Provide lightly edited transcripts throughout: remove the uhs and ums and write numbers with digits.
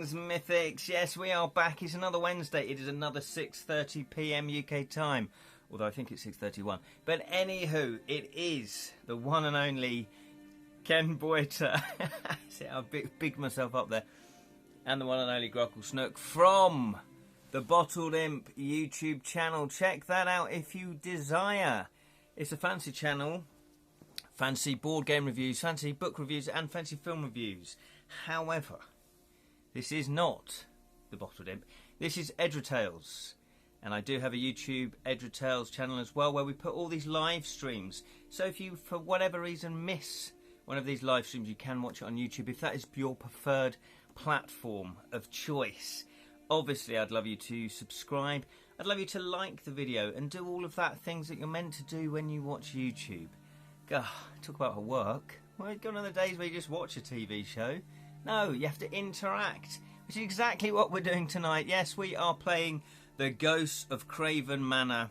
Mythics, yes, we are back. It's another Wednesday. It is another 6:30 p.m. UK time, although I think it's 6:31. But anywho, it is the one and only Ken Boyter. See how big myself up there, and the one and only Grockle Snook from the Bottled Imp YouTube channel. Check that out if you desire. It's a fancy channel, fancy board game reviews, fancy book reviews, and fancy film reviews. However, this is not the Bottled Imp. This is Edra Tales. And I do have a YouTube Edra Tales channel as well, where we put all these live streams. So if you, for whatever reason, miss one of these live streams, you can watch it on YouTube if that is your preferred platform of choice. Obviously, I'd love you to subscribe. I'd love you to like the video and do all of that things that you're meant to do when you watch YouTube. God, talk about work. Well, gone are the days where you just watch a TV show. No, you have to interact, which is exactly what we're doing tonight. Yes, we are playing the Ghosts of Craven Manor,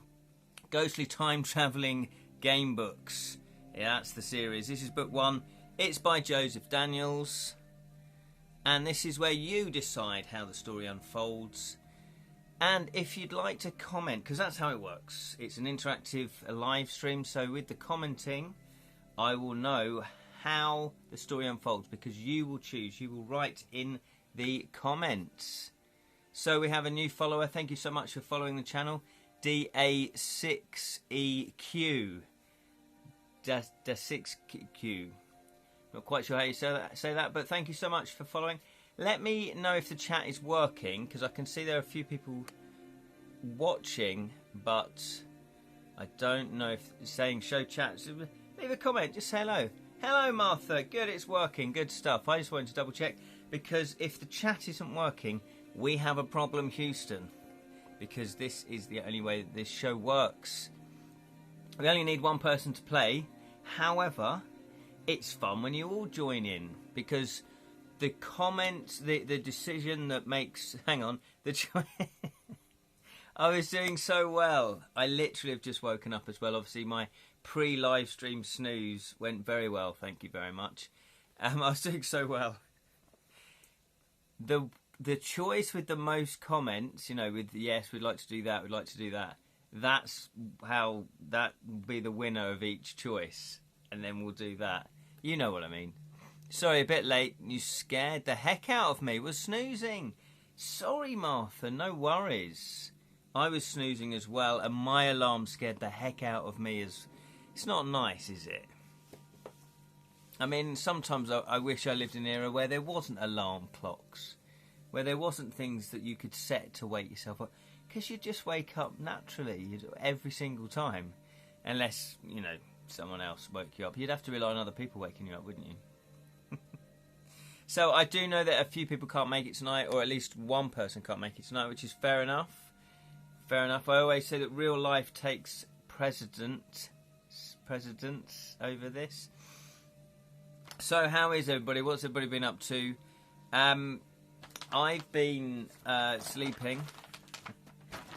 ghostly time-travelling game books. Yeah, that's the series. This is book one. It's by Joseph Daniels. And this is where you decide how the story unfolds. And if you'd like to comment, because that's how it works. It's an interactive live stream, so with the commenting, I will know how the story unfolds, because you will choose, you will write in the comments. So we have a new follower. Thank you so much for following the channel, DA6EQ. Da6Q. Not quite sure how you say that, but thank you so much for following. Let me know if the chat is working, because I can see there are a few people watching, but I don't know if it's saying show chat. So leave a comment, just say hello. Hello Martha, good, it's working, good stuff. I just wanted to double check, because if the chat isn't working, we have a problem, Houston, because this is the only way that this show works. We only need one person to play. However, it's fun when you all join in, because the comments, the decision that makes, hang on, I was doing so well. I literally have just woken up as well. Obviously my pre-live stream snooze went very well, thank you very much. I was doing so well. The choice with the most comments, you know, with yes, we'd like to do that, we'd like to do that, that's how that will be the winner of each choice, and then we'll do that. You know what I mean. Sorry, a bit late. You scared the heck out of me. Was snoozing. Sorry, Martha, no worries. I was snoozing as well, and my alarm scared the heck out of me. It's not nice, is it? I mean, sometimes I wish I lived in an era where there wasn't alarm clocks, where there wasn't things that you could set to wake yourself up, because you'd just wake up naturally every single time, unless, you know, someone else woke you up. You'd have to rely on other people waking you up, wouldn't you? So I do know that a few people can't make it tonight, or at least one person can't make it tonight, which is fair enough. Fair enough. I always say that real life takes precedence over this. So how is everybody? What's everybody been up to? I've been sleeping.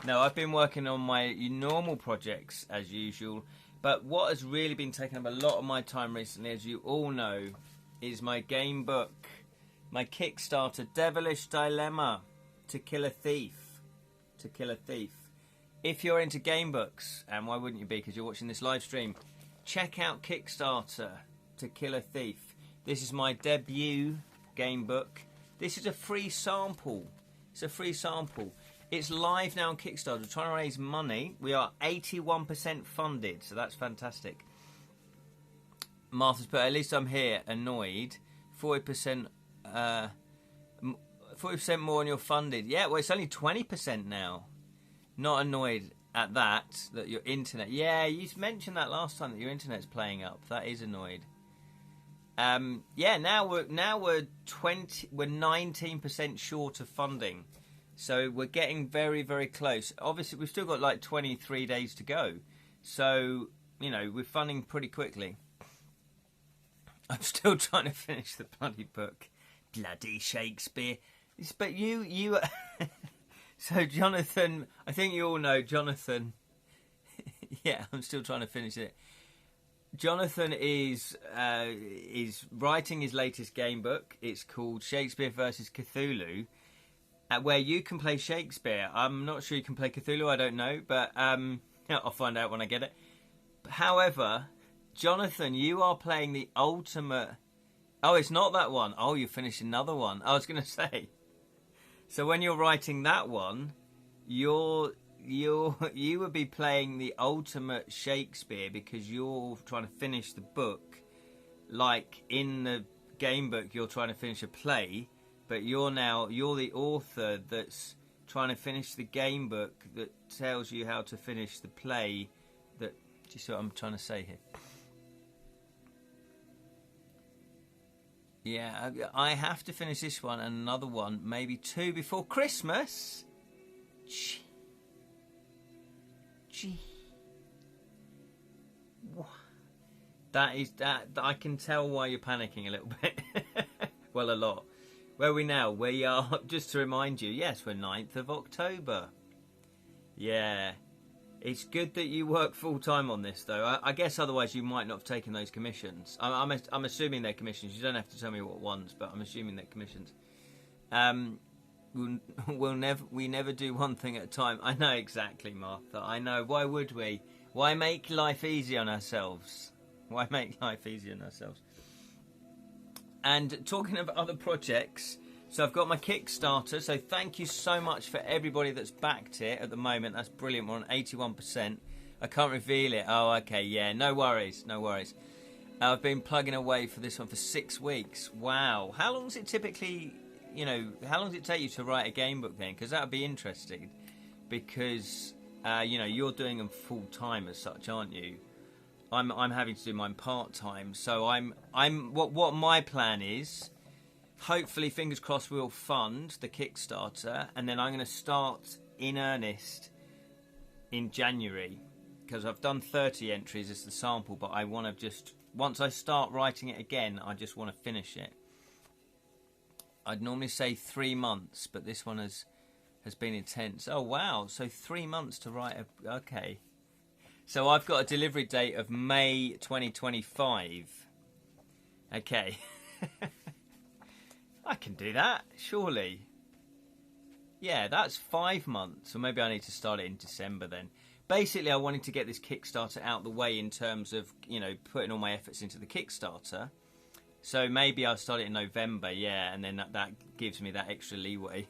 No, I've been working on my normal projects as usual. But what has really been taking up a lot of my time recently, as you all know, is my game book. My Kickstarter, Devilish Dilemma, To Kill a Thief. To Kill a Thief. If you're into game books, and why wouldn't you be, because you're watching this live stream, check out Kickstarter, To Kill a Thief. This is my debut game book. This is a free sample. It's a free sample. It's live now on Kickstarter. We're trying to raise money. We are 81% funded, so that's fantastic. Martha's put, at least I'm here, annoyed. 40% 40% more on your funded. Yeah, well, it's only 20% now. Not annoyed at that your internet. Yeah, you mentioned that last time, that your internet's playing up. That is annoyed. Yeah, now we're 19% short of funding. So we're getting very, very close. Obviously, we've still got like 23 days to go. So, you know, we're funding pretty quickly. I'm still trying to finish the bloody book. Bloody Shakespeare. But you... So, Jonathan, I think you all know Jonathan. Yeah, I'm still trying to finish it. Jonathan is writing his latest game book. It's called Shakespeare vs. Cthulhu. where you can play Shakespeare. I'm not sure you can play Cthulhu, I don't know, but I'll find out when I get it. However, Jonathan, you are playing the ultimate... Oh, it's not that one. Oh, you finished another one. I was going to say. So when you're writing that one, you would be playing the ultimate Shakespeare because you're trying to finish the book. Like in the game book, you're trying to finish a play, but you're the author that's trying to finish the game book that tells you how to finish the play. That, do you see what I'm trying to say here? Yeah, I have to finish this one and another one, maybe 2 before Christmas. Gee. That I can tell why you're panicking a little bit. Well, a lot. Where are we now? We are, just to remind you, yes, we're 9th of October. Yeah. It's good that you work full-time on this, though. I guess otherwise you might not have taken those commissions. I'm assuming they're commissions. You don't have to tell me what ones, but I'm assuming they're commissions. We never do one thing at a time. I know exactly, Martha. I know. Why would we? Why make life easy on ourselves? Why make life easy on ourselves? And talking of other projects, so I've got my Kickstarter. So thank you so much for everybody that's backed it at the moment. That's brilliant. We're on 81%. I can't reveal it. Oh, okay. Yeah, no worries. No worries. I've been plugging away for this one for 6 weeks. Wow. How long does it typically... how long does it take you to write a game book then? Because that would be interesting. Because, you're doing them full time as such, aren't you? I'm having to do mine part time. So what my plan is, hopefully, fingers crossed, we'll fund the Kickstarter, and then I'm going to start in earnest in January. Because I've done 30 entries as the sample, but I want to just, once I start writing it again, I just want to finish it. I'd normally say 3 months, but this one has been intense. Oh, wow. So 3 months to write a... Okay. So I've got a delivery date of May 2025. Okay. I can do that, surely. Yeah, that's 5 months. Or maybe I need to start it in December then. Basically, I wanted to get this Kickstarter out the way in terms of, putting all my efforts into the Kickstarter. So maybe I'll start it in November, yeah, and then that gives me that extra leeway.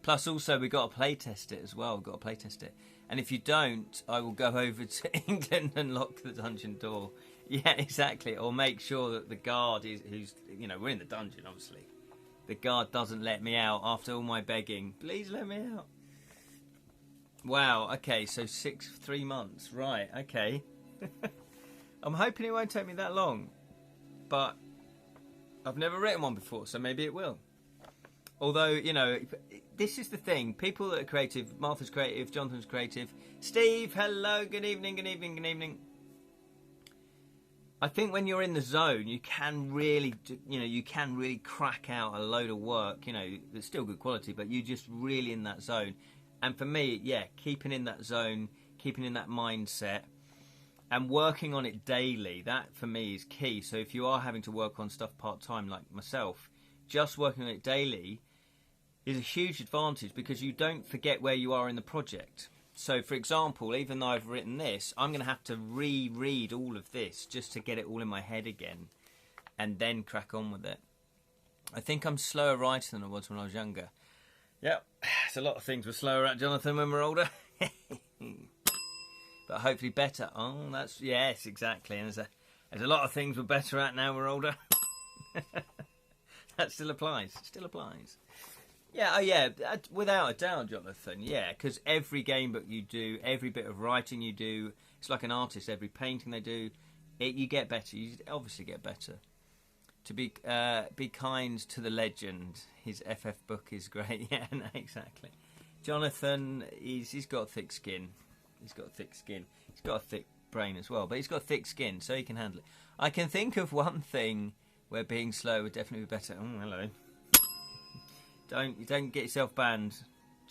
Plus, also, we've got to play test it as well. We've got to play test it. And if you don't, I will go over to England and lock the dungeon door. Yeah, exactly. Or make sure that the guard who's we're in the dungeon, obviously. The guard doesn't let me out after all my begging. Please let me out. Wow, okay, so 3 months. Right, okay. I'm hoping it won't take me that long. But I've never written one before, so maybe it will. Although, this is the thing. People that are creative, Martha's creative, Jonathan's creative. Steve, hello, good evening, good evening, good evening. I think when you're in the zone, you can really, crack out a load of work, that's still good quality, but you're just really in that zone. And for me, yeah, keeping in that zone, keeping in that mindset, and working on it daily, that for me is key. So if you are having to work on stuff part-time like myself, just working on it daily is a huge advantage because you don't forget where you are in the project. So, for example, even though I've written this, I'm going to have to reread all of this just to get it all in my head again and then crack on with it. I think I'm slower writer than I was when I was younger. Yep, there's a lot of things we're slower at, Jonathan, when we're older. But hopefully better. Oh, yes, exactly. And there's a lot of things we're better at now we're older. That still applies. Still applies. Yeah, oh yeah, without a doubt, Jonathan. Yeah, because every game book you do, every bit of writing you do, it's like an artist. Every painting they do, you get better. You obviously get better. To be kind to the legend. His FF book is great. Yeah, no, exactly. Jonathan, he's got thick skin. He's got thick skin. He's got a thick brain as well, but he's got thick skin, so he can handle it. I can think of one thing where being slow would definitely be better. Oh, hello. Don't get yourself banned,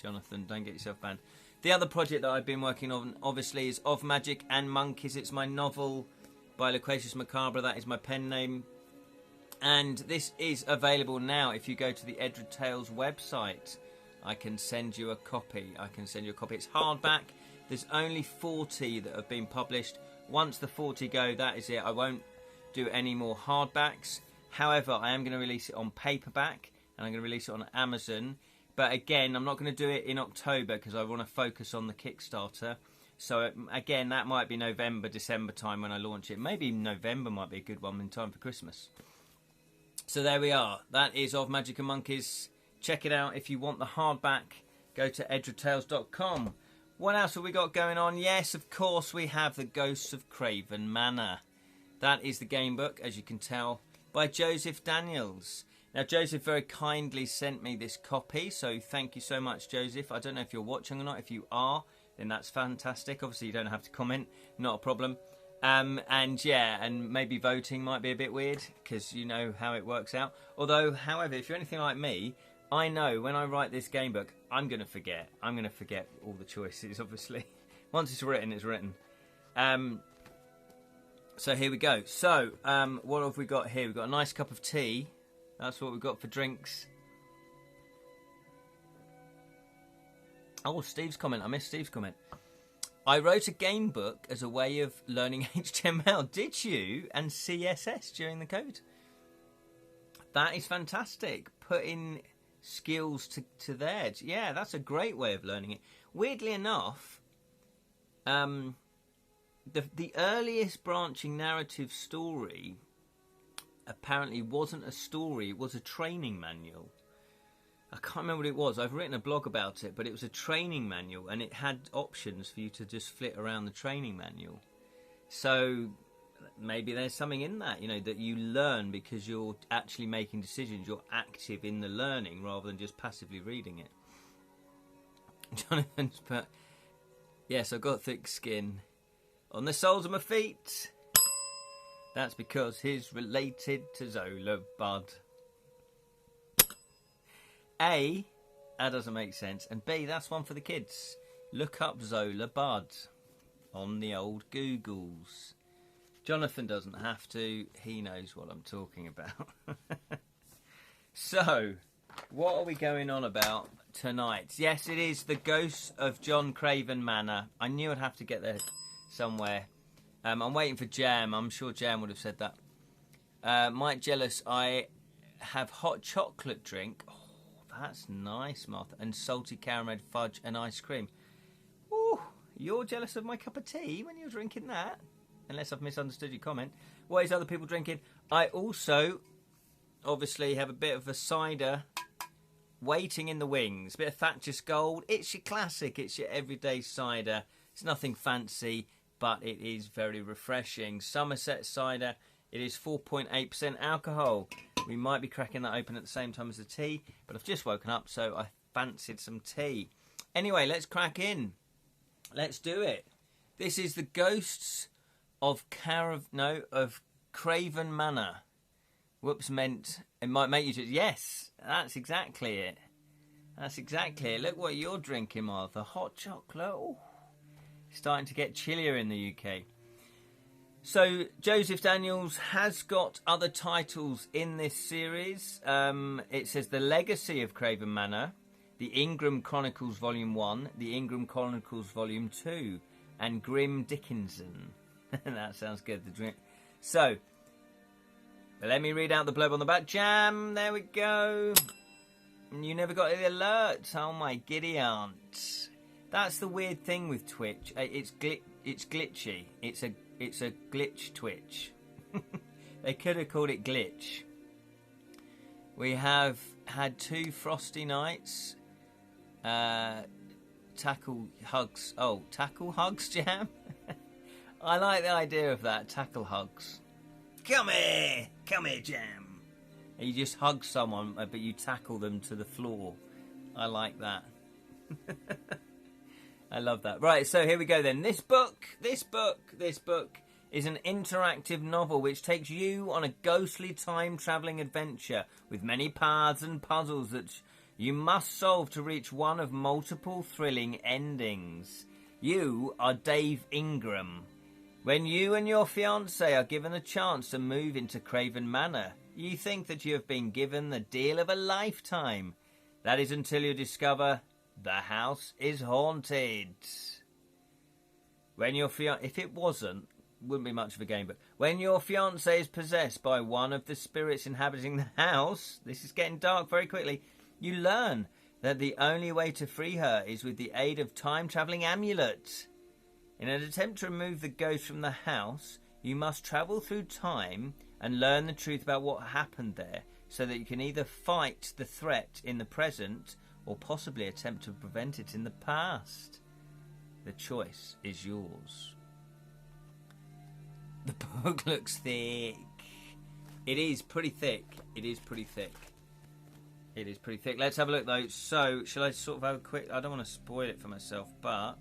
Jonathan. Don't get yourself banned. The other project that I've been working on, obviously, is Of Magic and Monkeys. It's my novel by Loquacious Macabre. That is my pen name. And this is available now if you go to the Edra Tales website. I can send you a copy. It's hardback. There's only 40 that have been published. Once the 40 go, that is it. I won't do any more hardbacks. However, I am going to release it on paperback, and I'm going to release it on Amazon. But again, I'm not going to do it in October because I want to focus on the Kickstarter. So again, that might be November, December time when I launch it. Maybe November might be a good one in time for Christmas. So there we are. That is Of Magic and Monkeys. Check it out if you want the hardback. Go to edratales.com. What else have we got going on? Yes, of course, we have the Ghosts of Craven Manor. That is the game book, as you can tell, by Joseph Daniels. Now, Joseph very kindly sent me this copy, so thank you so much, Joseph. I don't know if you're watching or not. If you are, then that's fantastic. Obviously, you don't have to comment. Not a problem. And yeah, and maybe voting might be a bit weird because you know how it works out. Although, however, if you're anything like me, I know when I write this game book, I'm going to forget. I'm going to forget all the choices, obviously. Once it's written, it's written. So here we go. So, what have we got here? We've got a nice cup of tea. That's what we've got for drinks. Oh, Steve's comment. I missed Steve's comment. I wrote a game book as a way of learning HTML. Did you? And CSS during the COVID. That is fantastic. Putting skills to there. Yeah, that's a great way of learning it. Weirdly enough, the earliest branching narrative story apparently wasn't a story. It was a training manual. I can't remember what it was. I've written a blog about it, but it was a training manual, and it had options for you to just flit around the training manual. So maybe there's something in that, you know, that you learn because you're actually making decisions. You're active in the learning rather than just passively reading it. Jonathan's put, yes, I've got thick skin on the soles of my feet. That's because he's related to Zola Bud. A, that doesn't make sense. And B, that's one for the kids. Look up Zola Bud on the old Googles. Jonathan doesn't have to. He knows what I'm talking about. So, what are we going on about tonight? Yes, it is the Ghosts of John Craven Manor. I knew I'd have to get there somewhere. I'm waiting for Jam. I'm sure Jam would have said that. Mike Jealous, I have hot chocolate drink. Oh, that's nice, Martha. And salty caramel fudge and ice cream. Ooh, you're jealous of my cup of tea when you're drinking that? Unless I've misunderstood your comment. What is other people drinking? I also, obviously, have a bit of a cider waiting in the wings. A bit of Thatcher's Gold. It's your classic. It's your everyday cider. It's nothing fancy, but it is very refreshing. Somerset cider. It is 4.8% alcohol. We might be cracking that open at the same time as the tea, but I've just woken up, so I fancied some tea. Anyway, let's crack in. Let's do it. This is the Ghosts of Craven Manor. Whoops, meant it might make you just, yes, that's exactly it. That's exactly it. Look what you're drinking, Martha. Hot chocolate. Ooh. Starting to get chillier in the UK. So Joseph Daniels has got other titles in this series. It says The Legacy of Craven Manor, The Ingram Chronicles Volume 1, The Ingram Chronicles Volume 2, and Grim Dickinson. That sounds good. So, let me read out the blurb on the back. Jam, there we go. You never got the alert. Oh my giddy aunt. That's the weird thing with Twitch. It's glitchy. It's a glitch Twitch. They could have called it glitch. We have had 2 frosty nights. Tackle hugs. Oh, tackle hugs, Jam? I like the idea of that. Tackle hugs. Come here, Jam. And you just hug someone, but you tackle them to the floor. I like that. I love that. Right, so here we go then. This book is an interactive novel which takes you on a ghostly time-travelling adventure with many paths and puzzles that you must solve to reach one of multiple thrilling endings. You are Dave Ingram. When you and your fiancée are given a chance to move into Craven Manor, you think that you have been given the deal of a lifetime. That is until you discover the house is haunted. When your if it wouldn't be much of a game, but when your fiancée is possessed by one of the spirits inhabiting the house, this is getting dark very quickly, you learn that the only way to free her is with the aid of time-travelling amulet. In an attempt to remove the ghost from the house, you must travel through time and learn the truth about what happened there, so that you can either fight the threat in the present or possibly attempt to prevent it in the past. The choice is yours. The book looks thick. It is pretty thick. It is pretty thick. It is pretty thick. Let's have a look though. So, shall I sort of have a quick... I don't want to spoil it for myself, but...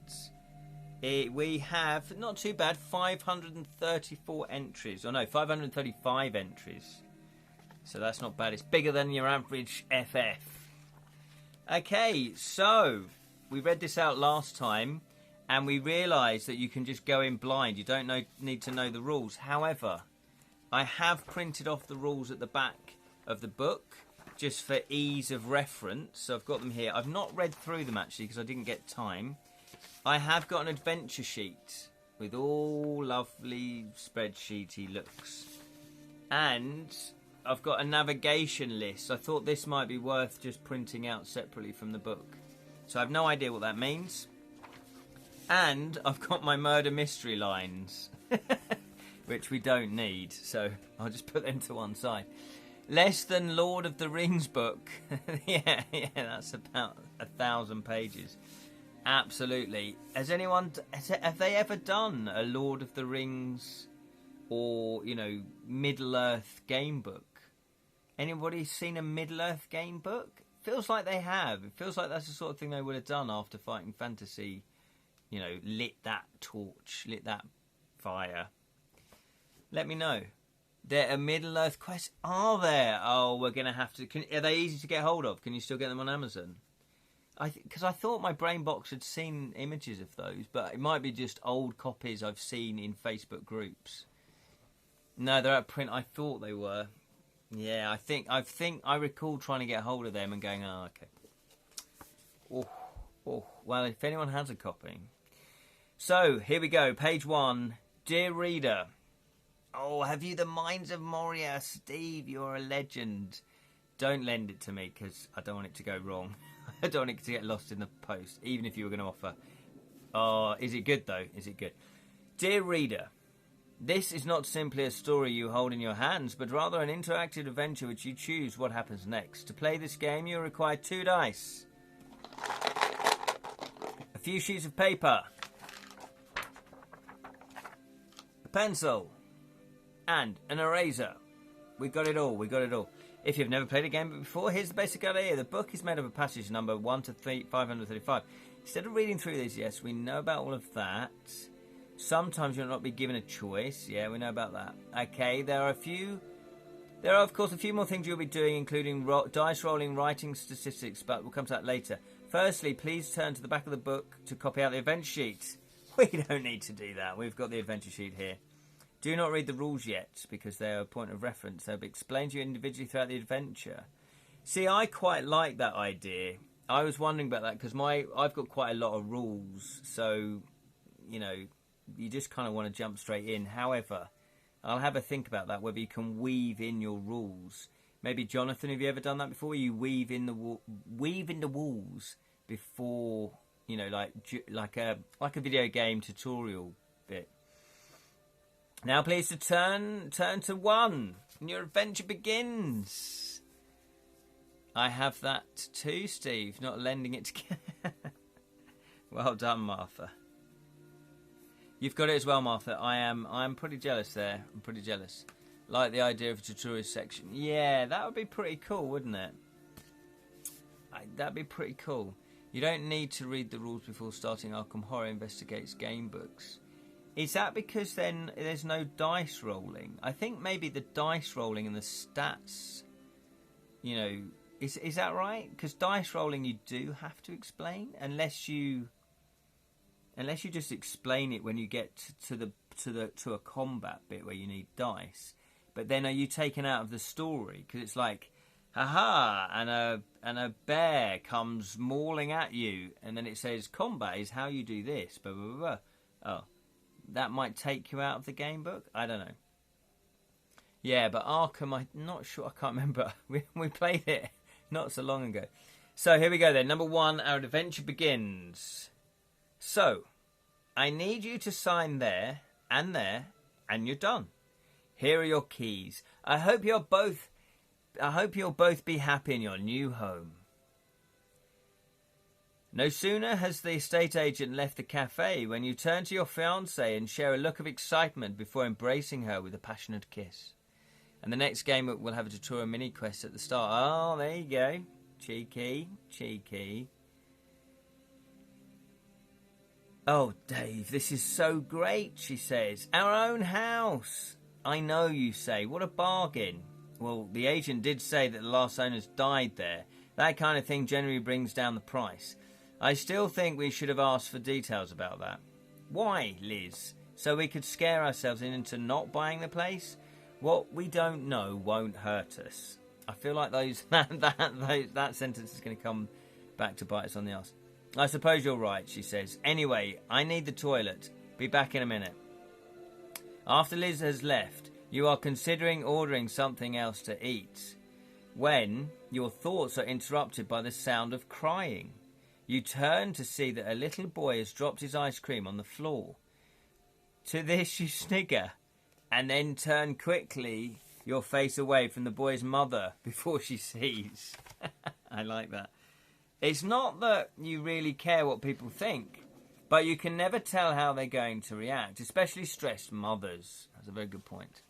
we have, not too bad, 534 entries. Oh no, 535 entries. So that's not bad. It's bigger than your average FF. Okay, so we read this out last time and we realised that you can just go in blind. You don't need to know the rules. However, I have printed off the rules at the back of the book just for ease of reference. So I've got them here. I've not read through them actually because I didn't get time. I have got an adventure sheet with all lovely spreadsheety looks. And I've got a navigation list. I thought this might be worth just printing out separately from the book. So I have no idea what that means. And I've got my murder mystery lines, which we don't need. So I'll just put them to one side. Less than Lord of the Rings book. yeah, that's about 1,000 pages. Absolutely. Have they ever done a Lord of the Rings or, Middle-earth game book? Anybody seen a Middle-earth game book? Feels like they have. It feels like that's the sort of thing they would have done after Fighting Fantasy, lit that torch, lit that fire. Let me know. There are Middle-earth quests. Are there? Oh, we're going to have to... Are they easy to get hold of? Can you still get them on Amazon? Because I thought my brain box had seen images of those, but it might be just old copies I've seen in Facebook groups. No, they're at print. I thought they were. Yeah, I recall trying to get hold of them and going, oh, okay. Oh, well, if anyone has a copy. So, here we go. Page 1. Dear reader. Oh, have you the minds of Moria? Steve, you're a legend. Don't lend it to me, because I don't want it to go wrong. I don't want it to get lost in the post, even if you were going to offer. Oh, is it good, though? Is it good? Dear reader, this is not simply a story you hold in your hands, but rather an interactive adventure which you choose what happens next. To play this game, you require 2 dice, a few sheets of paper, a pencil, and an eraser. We got it all. If you've never played a game before, here's the basic idea. The book is made up of passage number 1 to 535. Instead of reading through these, yes, we know about all of that. Sometimes you'll not be given a choice. Yeah, we know about that. Okay, there are, of course, a few more things you'll be doing, including dice rolling, writing statistics, but we'll come to that later. Firstly, please turn to the back of the book to copy out the adventure sheet. We don't need to do that. We've got the adventure sheet here. Do not read the rules yet, because they are a point of reference. They'll be explained to you individually throughout the adventure. See, I quite like that idea. I was wondering about that, because I've got quite a lot of rules, so, you just kind of want to jump straight in. However, I'll have a think about that, whether you can weave in your rules. Maybe, Jonathan, have you ever done that before? You weave in the walls before, like a video game tutorial bit. Now, please to turn to 1, and your adventure begins. I have that too, Steve. Not lending it to. Well done, Martha. You've got it as well, Martha. I'm pretty jealous there. I'm pretty jealous. Like the idea of a tutorial section. Yeah, that would be pretty cool, wouldn't it? That'd be pretty cool. You don't need to read the rules before starting Arkham Horror Investigates game books. Is that because then there's no dice rolling? I think maybe the dice rolling and the stats, is that right? Because dice rolling you do have to explain, unless you just explain it when you get to a combat bit where you need dice. But then are you taken out of the story? Because it's like, haha, and a bear comes mauling at you, and then it says combat is how you do this. Blah, blah, blah, blah. Oh, that might take you out of the game book. I don't know. Yeah, but Arkham, I'm not sure. I can't remember. We played it not so long ago. So here we go then. Number 1, our adventure begins. So, I need you to sign there, and you're done. Here are your keys. I hope you'll both be happy in your new home. No sooner has the estate agent left the cafe when you turn to your fiancée and share a look of excitement before embracing her with a passionate kiss. And the next game will have a tutorial mini quest at the start. Oh, there you go. Cheeky, cheeky. Oh, Dave, this is so great, she says. Our own house. I know, you say. What a bargain. Well, the agent did say that the last owners died there. That kind of thing generally brings down the price. I still think we should have asked for details about that. Why, Liz? So we could scare ourselves into not buying the place? What we don't know won't hurt us. I feel like that sentence is going to come back to bite us on the arse. I suppose you're right, she says. Anyway, I need the toilet. Be back in a minute. After Liz has left, you are considering ordering something else to eat, when your thoughts are interrupted by the sound of crying. You turn to see that a little boy has dropped his ice cream on the floor. To this you snigger, and then turn quickly your face away from the boy's mother before she sees. I like that. It's not that you really care what people think, but you can never tell how they're going to react, especially stressed mothers. That's a very good point.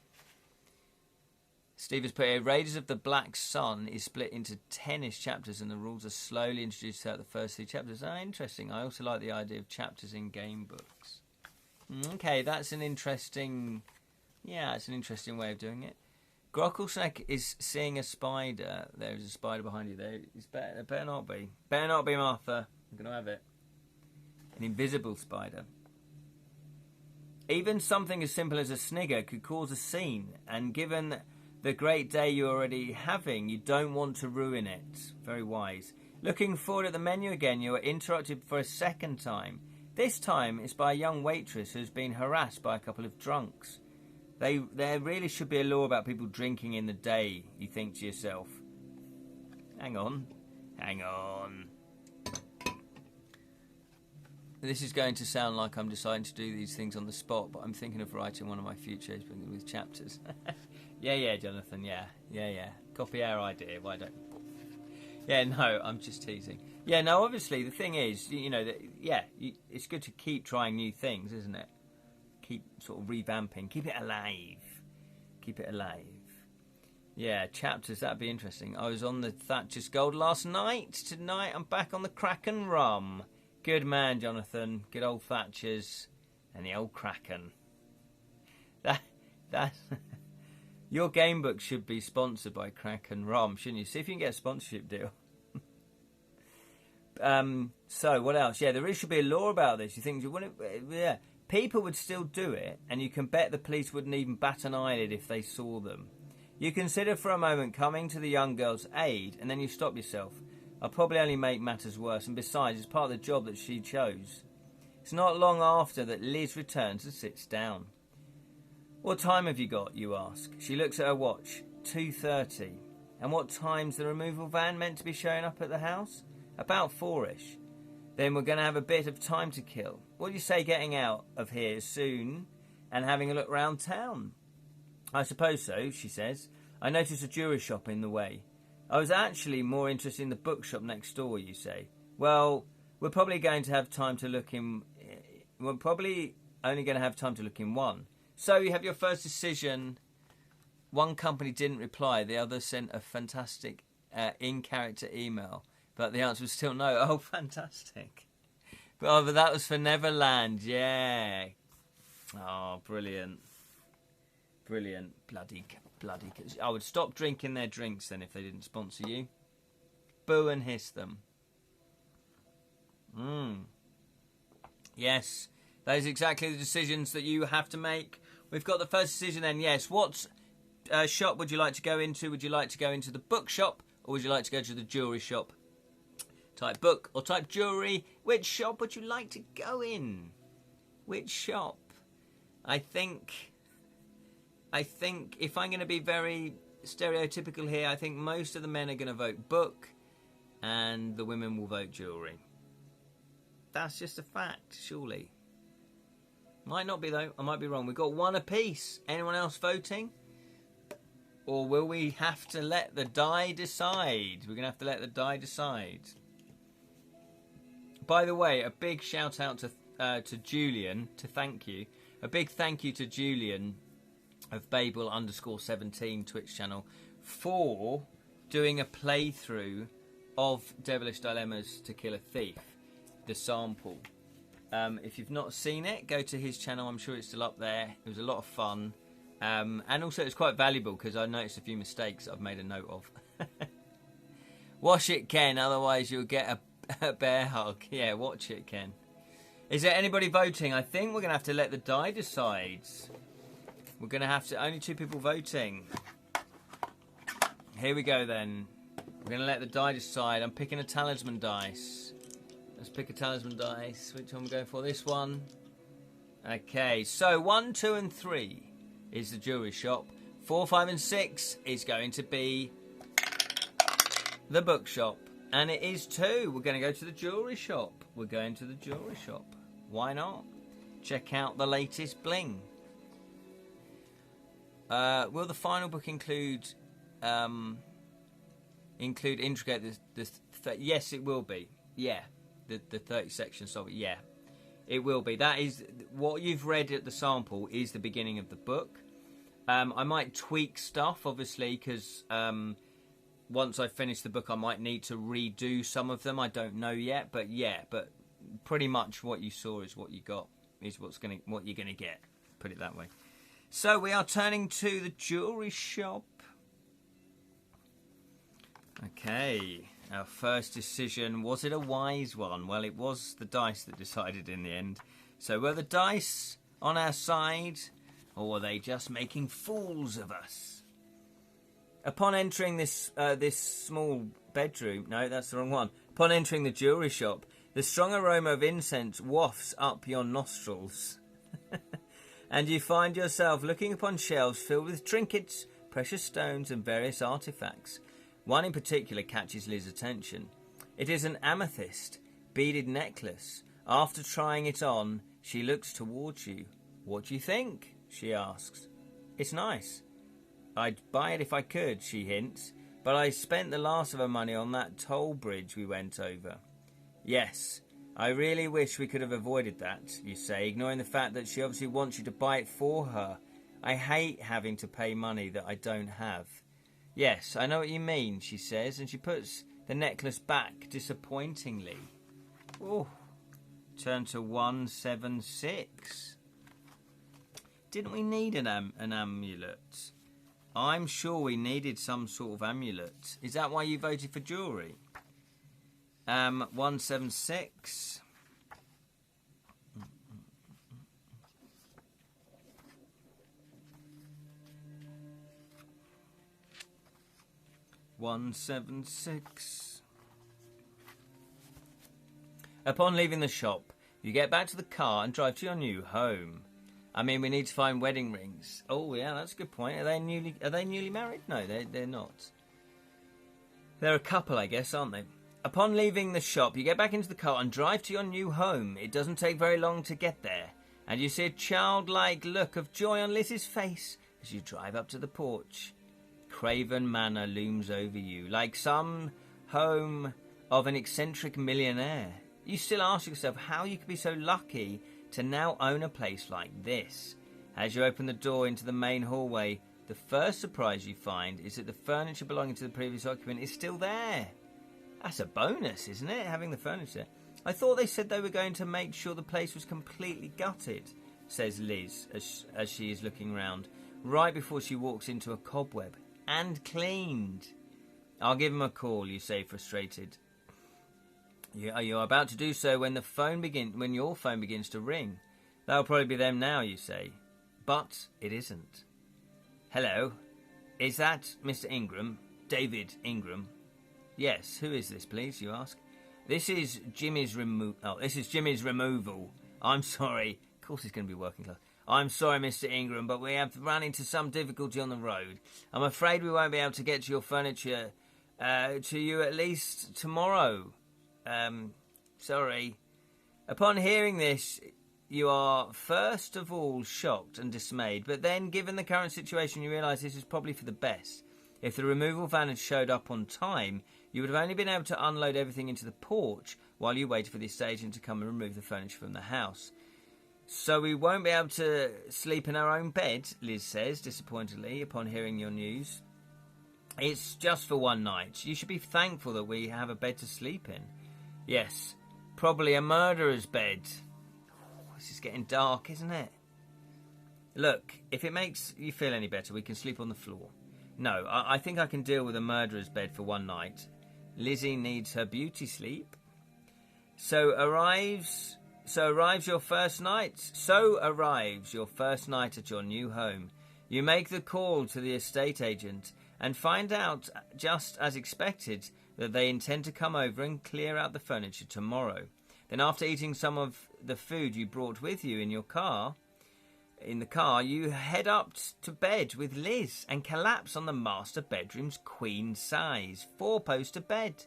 Steve has put here, Raiders of the Black Sun is split into 10-ish chapters and the rules are slowly introduced throughout the first 3 chapters. Ah, interesting. I also like the idea of chapters in game books. Okay, that's an interesting... Yeah, it's an interesting way of doing it. Grocklesnack is seeing a spider. There's a spider behind you there. It better not be. Better not be, Martha. I'm going to have it. An invisible spider. Even something as simple as a snigger could cause a scene, and given the great day you're already having, you don't want to ruin it. Very wise. Looking forward at the menu again, you are interrupted for a second time. This time it's by a young waitress who's been harassed by a couple of drunks. There really should be a law about people drinking in the day, you think to yourself. Hang on. This is going to sound like I'm deciding to do these things on the spot, but I'm thinking of writing one of my futures with chapters. Yeah, Jonathan, yeah. Copy our idea, why don't you? Yeah, no, I'm just teasing. Yeah, no, obviously, the thing is, it's good to keep trying new things, isn't it? Keep sort of revamping. Keep it alive. Yeah, chapters, that'd be interesting. I was on the Thatcher's Gold last night. Tonight, I'm back on the Kraken Rum. Good man, Jonathan. Good old Thatcher's and the old Kraken. That your game book should be sponsored by Kraken Rum, shouldn't you? See if you can get a sponsorship deal. So, what else? Yeah, there should be a law about this. You think you wouldn't? Yeah. People would still do it, and you can bet the police wouldn't even bat an eyelid if they saw them. You consider for a moment coming to the young girl's aid, and then you stop yourself. I'll probably only make matters worse, and besides, it's part of the job that she chose. It's not long after that Liz returns and sits down. What time have you got, you ask? She looks at her watch. 2:30. And what time's the removal van meant to be showing up at the house? About 4-ish. Then we're going to have a bit of time to kill. What do you say getting out of here soon and having a look round town? I suppose so, she says. I noticed a jewellery shop in the way. I was actually more interested in the bookshop next door, you say. Well, we're probably going to have time to look in... We're probably only going to have time to look in one. So you have your first decision. One company didn't reply. The other sent a fantastic in-character email. But the answer was still no. Oh, fantastic. But that was for Neverland. Yeah. Oh, brilliant. Brilliant. Bloody. I would stop drinking their drinks then if they didn't sponsor you. Boo and hiss them. Yes. Those are exactly the decisions that you have to make. We've got the first decision then. Yes. What shop would you like to go into? Would you like to go into the bookshop or would you like to go to the jewellery shop? Type book or type jewellery. Which shop would you like to go in? Which shop? I think if I'm going to be very stereotypical here, I think most of the men are going to vote book and the women will vote jewellery. That's just a fact, surely. Might not be though, I might be wrong. We've got one apiece. Anyone else voting? Or will we have to let the die decide? We're going to have to let the die decide. By the way, a big shout out to Julian, to thank you. A big thank you to Julian of Babel_17 Twitch channel for doing a playthrough of Devilish Dilemmas to Kill a Thief, the sample. If you've not seen it, go to his channel. I'm sure it's still up there. It was a lot of fun. And also it's quite valuable because I noticed a few mistakes that I've made a note of. Wash it, Ken, otherwise you'll get a bear hug. Yeah, watch it, Ken. Is there anybody voting? I think we're going to have to let the die decide. We're going to have to... Only 2 people voting. Here we go then. We're going to let the die decide. I'm picking a talisman dice. Let's pick a talisman dice. Which one we're going for? This one. Okay, so 1, 2 and 3 is the jewellery shop. 4, 5 and 6 is going to be the bookshop. And it is 2. We're going to go to the jewellery shop. We're going to the jewellery shop. Why not? Check out the latest bling. Will the final book include intricate? Yes, it will be. Yeah, the 30 sections of it. Yeah, it will be. That is what you've read at the sample. Is the beginning of the book. I might tweak stuff, obviously, because once I finish the book, I might need to redo some of them. I don't know yet, but yeah, but pretty much what you saw is what you got. Is what you're gonna get. Put it that way. So we are turning to the jewellery shop. Okay, our first decision, was it a wise one? Well, it was the dice that decided in the end. So were the dice on our side, or were they just making fools of us? Upon entering this small bedroom, no, that's the wrong one. Upon entering the jewellery shop, the strong aroma of incense wafts up your nostrils. And you find yourself looking upon shelves filled with trinkets, precious stones and various artefacts. One in particular catches Liz's attention. It is an amethyst beaded necklace. After trying it on, she looks towards you. What do you think? She asks. It's nice. I'd buy it if I could, she hints, but I spent the last of her money on that toll bridge we went over. Yes. I really wish we could have avoided that, you say, ignoring the fact that she obviously wants you to buy it for her. I hate having to pay money that I don't have. Yes, I know what you mean, she says, and she puts the necklace back disappointingly. Oh, turn to 176. Didn't we need an amulet? I'm sure we needed some sort of amulet. Is that why you voted for jewellery? 176. Upon leaving the shop, you get back to the car and drive to your new home. I mean, we need to find wedding rings. Oh, yeah, that's a good point. Are they newly married? No, they're not. They're a couple, I guess, aren't they? Upon leaving the shop, you get back into the car and drive to your new home. It doesn't take very long to get there, and you see a childlike look of joy on Liz's face as you drive up to the porch. Craven Manor looms over you, like some home of an eccentric millionaire. You still ask yourself how you could be so lucky to now own a place like this. As you open the door into the main hallway, the first surprise you find is that the furniture belonging to the previous occupant is still there. That's a bonus, isn't it, having the furniture? I thought they said they were going to make sure the place was completely gutted, says Liz as she is looking round, right before she walks into a cobweb. And cleaned. I'll give him a call, you say, frustrated. You're about to do so when your phone begins to ring. That'll probably be them now, you say. But it isn't. Hello, is that Mr. Ingram? David Ingram? Yes, who is this, please, you ask? This is Jimmy's removal. I'm sorry. Of course he's going to be working class. I'm sorry, Mr. Ingram, but we have run into some difficulty on the road. I'm afraid we won't be able to get to your furniture to you at least tomorrow. Sorry. Upon hearing this, you are first of all shocked and dismayed, but then, given the current situation, you realise this is probably for the best. If the removal van had showed up on time, you would have only been able to unload everything into the porch while you waited for the estate agent to come and remove the furniture from the house. So we won't be able to sleep in our own bed, Liz says, disappointedly, upon hearing your news. It's just for one night. You should be thankful that we have a bed to sleep in. Yes, probably a murderer's bed. Oh, this is getting dark, isn't it? Look, if it makes you feel any better, we can sleep on the floor. No, I think I can deal with a murderer's bed for one night. Lizzie needs her beauty sleep. So arrives your first night at your new home. You make the call to the estate agent and find out, just as expected, that they intend to come over and clear out the furniture tomorrow. Then, after eating some of the food you brought with you in the car, you head up to bed with Liz and collapse on the master bedroom's queen-size 4-poster bed.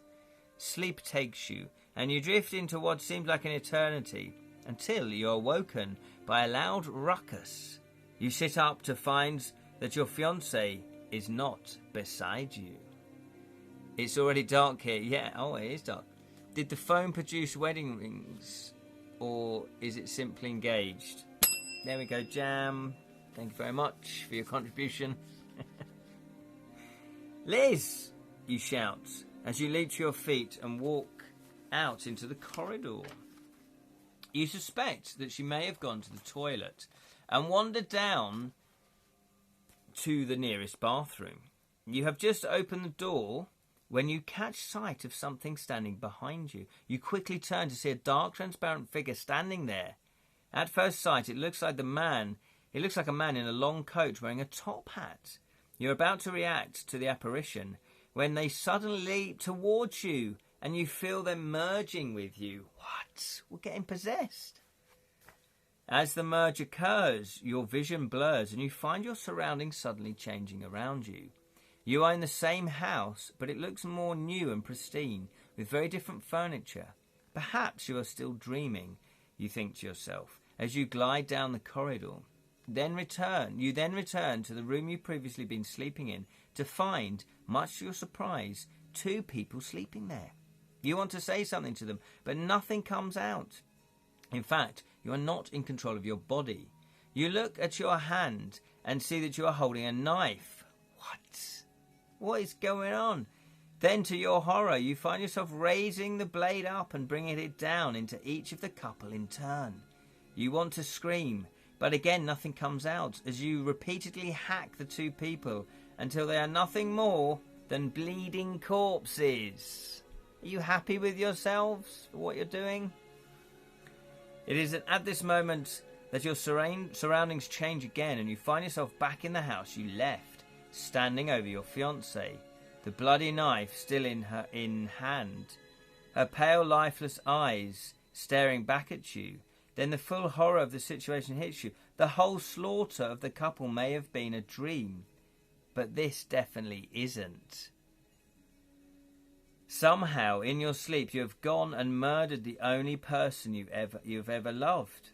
Sleep takes you, and you drift into what seems like an eternity, until you're woken by a loud ruckus. You sit up to find that your fiancée is not beside you. It's already dark here. Yeah, it is dark. Did the phone produce wedding rings, or is it simply engaged? There we go, Jam. Thank you very much for your contribution. Liz, you shout as you leap to your feet and walk out into the corridor. You suspect that she may have gone to the toilet and wandered down to the nearest bathroom. You have just opened the door when you catch sight of something standing behind you. You quickly turn to see a dark, transparent figure standing there. At first sight, it looks like a man in a long coat wearing a top hat. You're about to react to the apparition when they suddenly leap towards you and you feel them merging with you. What? We're getting possessed. As the merge occurs, your vision blurs and you find your surroundings suddenly changing around you. You are in the same house, but it looks more new and pristine, with very different furniture. Perhaps you are still dreaming, you think to yourself, as you glide down the corridor. You then return to the room you've previously been sleeping in to find, much to your surprise, 2 people sleeping there. You want to say something to them, but nothing comes out. In fact, you are not in control of your body. You look at your hand and see that you are holding a knife. What is going on? Then, to your horror, you find yourself raising the blade up and bringing it down into each of the couple in turn. You want to scream, but again nothing comes out as you repeatedly hack the 2 people until they are nothing more than bleeding corpses. Are you happy with yourselves for what you're doing? It is at this moment that your surroundings change again and you find yourself back in the house you left, standing over your fiancée, the bloody knife still in hand, her pale, lifeless eyes staring back at you. Then the full horror of the situation hits you. The whole slaughter of the couple may have been a dream, but this definitely isn't. Somehow, in your sleep, you have gone and murdered the only person you've ever loved.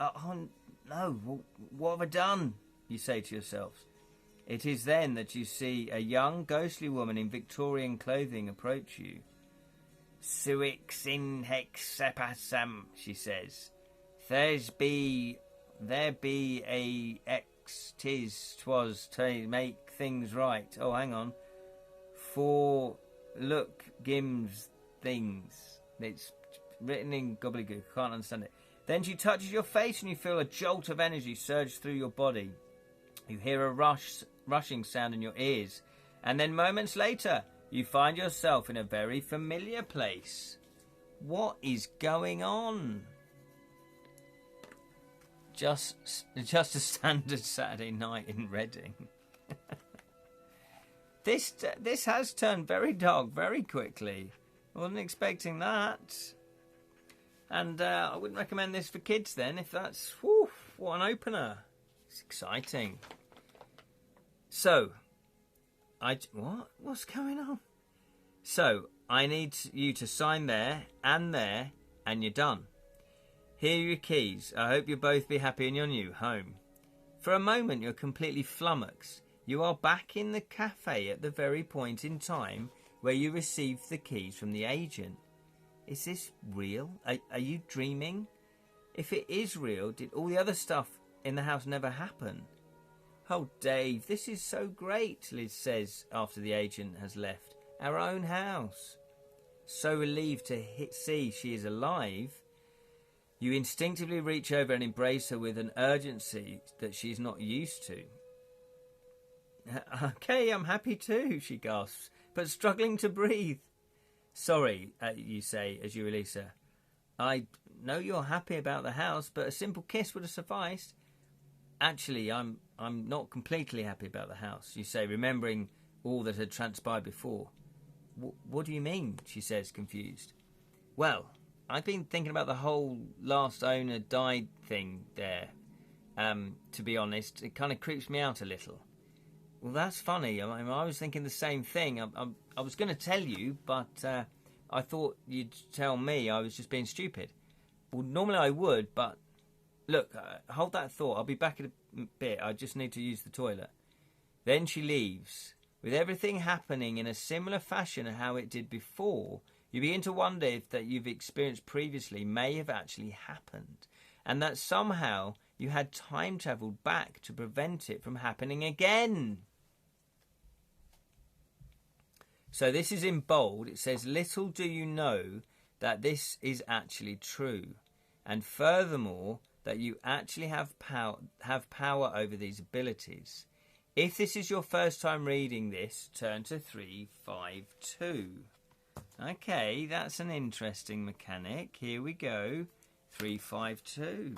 Oh no! What have I done? You say to yourselves. It is then that you see a young, ghostly woman in Victorian clothing approach you. "Suis in hex sepasam," she says. There be a ex tis 'twas to make things right. Oh, hang on. For look gims things. It's written in gobbledygook. I can't understand it. Then she touches your face and you feel a jolt of energy surge through your body. You hear a rushing sound in your ears. And then moments later, you find yourself in a very familiar place. What is going on? Just a standard Saturday night in Reading. This has turned very dark very quickly. I wasn't expecting that. And I wouldn't recommend this for kids then, if that's... Whew, what an opener. It's exciting. So, what's going on? So, I need you to sign there, and you're done. Here are your keys. I hope you'll both be happy in your new home. For a moment, you're completely flummoxed. You are back in the cafe at the very point in time where you received the keys from the agent. Is this real? Are you dreaming? If it is real, did all the other stuff in the house never happen? Oh, Dave, this is so great, Liz says after the agent has left. Our own house. So relieved to see she is alive, you instinctively reach over and embrace her with an urgency that she's not used to. Okay, I'm happy too, she gasps, but struggling to breathe. Sorry, you say as you release her. I know you're happy about the house, but a simple kiss would have sufficed. Actually, I'm not completely happy about the house, you say, remembering all that had transpired before. What do you mean? She says, confused. Well, I've been thinking about the whole last owner died thing there. To be honest, it kind of creeps me out a little. Well, that's funny. I was thinking the same thing. I was going to tell you, but I thought you'd tell me. I was just being stupid. Well, normally I would, but look, hold that thought. I'll be back in a bit. I just need to use the toilet. Then she leaves. With everything happening in a similar fashion to how it did before, you begin to wonder if that you've experienced previously may have actually happened, and that somehow you had time travelled back to prevent it from happening again. So this is in bold. It says, little do you know that this is actually true, and furthermore, that you actually have power over these abilities. If this is your first time reading this, turn to 352. Okay, that's an interesting mechanic. Here we go. 352.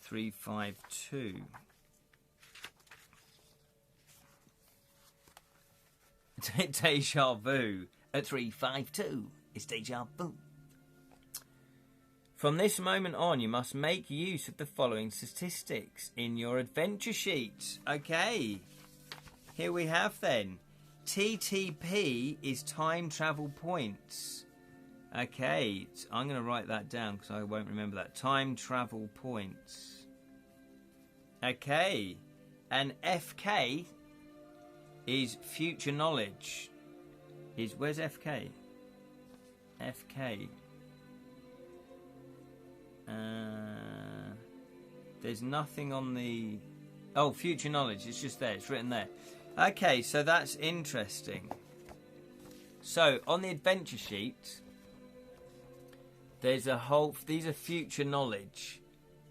352. Deja vu. At 352, it's deja vu. From this moment on, you must make use of the following statistics in your adventure sheet. Okay, here we have then. TTP is time travel points. Okay, I'm going to write that down because I won't remember that. Time travel points. Okay, and FK is future knowledge. Where's FK? FK. There's nothing on the... Oh, future knowledge. It's just there. It's written there. Okay, so that's interesting. So, on the adventure sheet, there's a whole... These are future knowledge.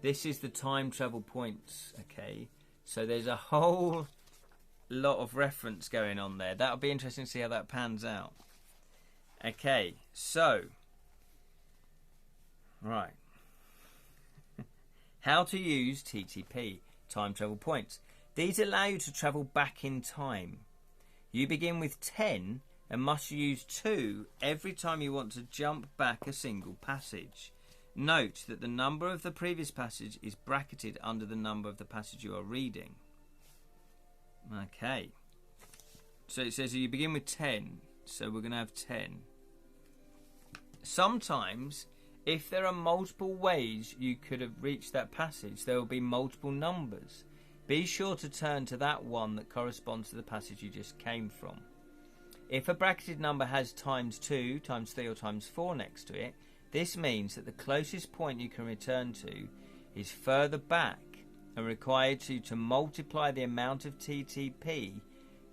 This is the time travel points. Okay, so there's a whole lot of reference going on there. That'll be interesting to see how that pans out. Okay, so... Right. How to use TTP, time travel points. These allow you to travel back in time. You begin with 10 and must use 2 every time you want to jump back a single passage. Note that the number of the previous passage is bracketed under the number of the passage you are reading. Okay. So it says you begin with 10, so we're going to have 10. Sometimes, if there are multiple ways you could have reached that passage, there will be multiple numbers. Be sure to turn to that one that corresponds to the passage you just came from. If a bracketed number has times 2, times 3 or times 4 next to it, this means that the closest point you can return to is further back and requires you to multiply the amount of TTP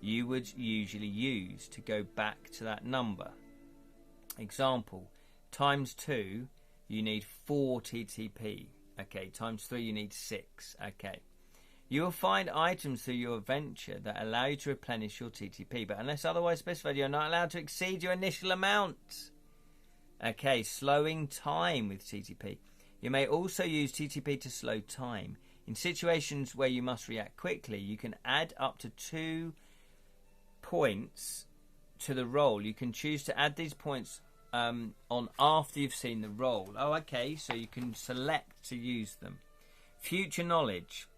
you would usually use to go back to that number. Example, times 2 you need 4 TTP. Okay, times 3 you need 6. Okay. You will find items through your adventure that allow you to replenish your TTP, but unless otherwise specified, you're not allowed to exceed your initial amount. Okay, slowing time with TTP. You may also use TTP to slow time. In situations where you must react quickly, you can add up to 2 points to the roll. You can choose to add these points on after you've seen the roll. Oh, okay, so you can select to use them. Future knowledge.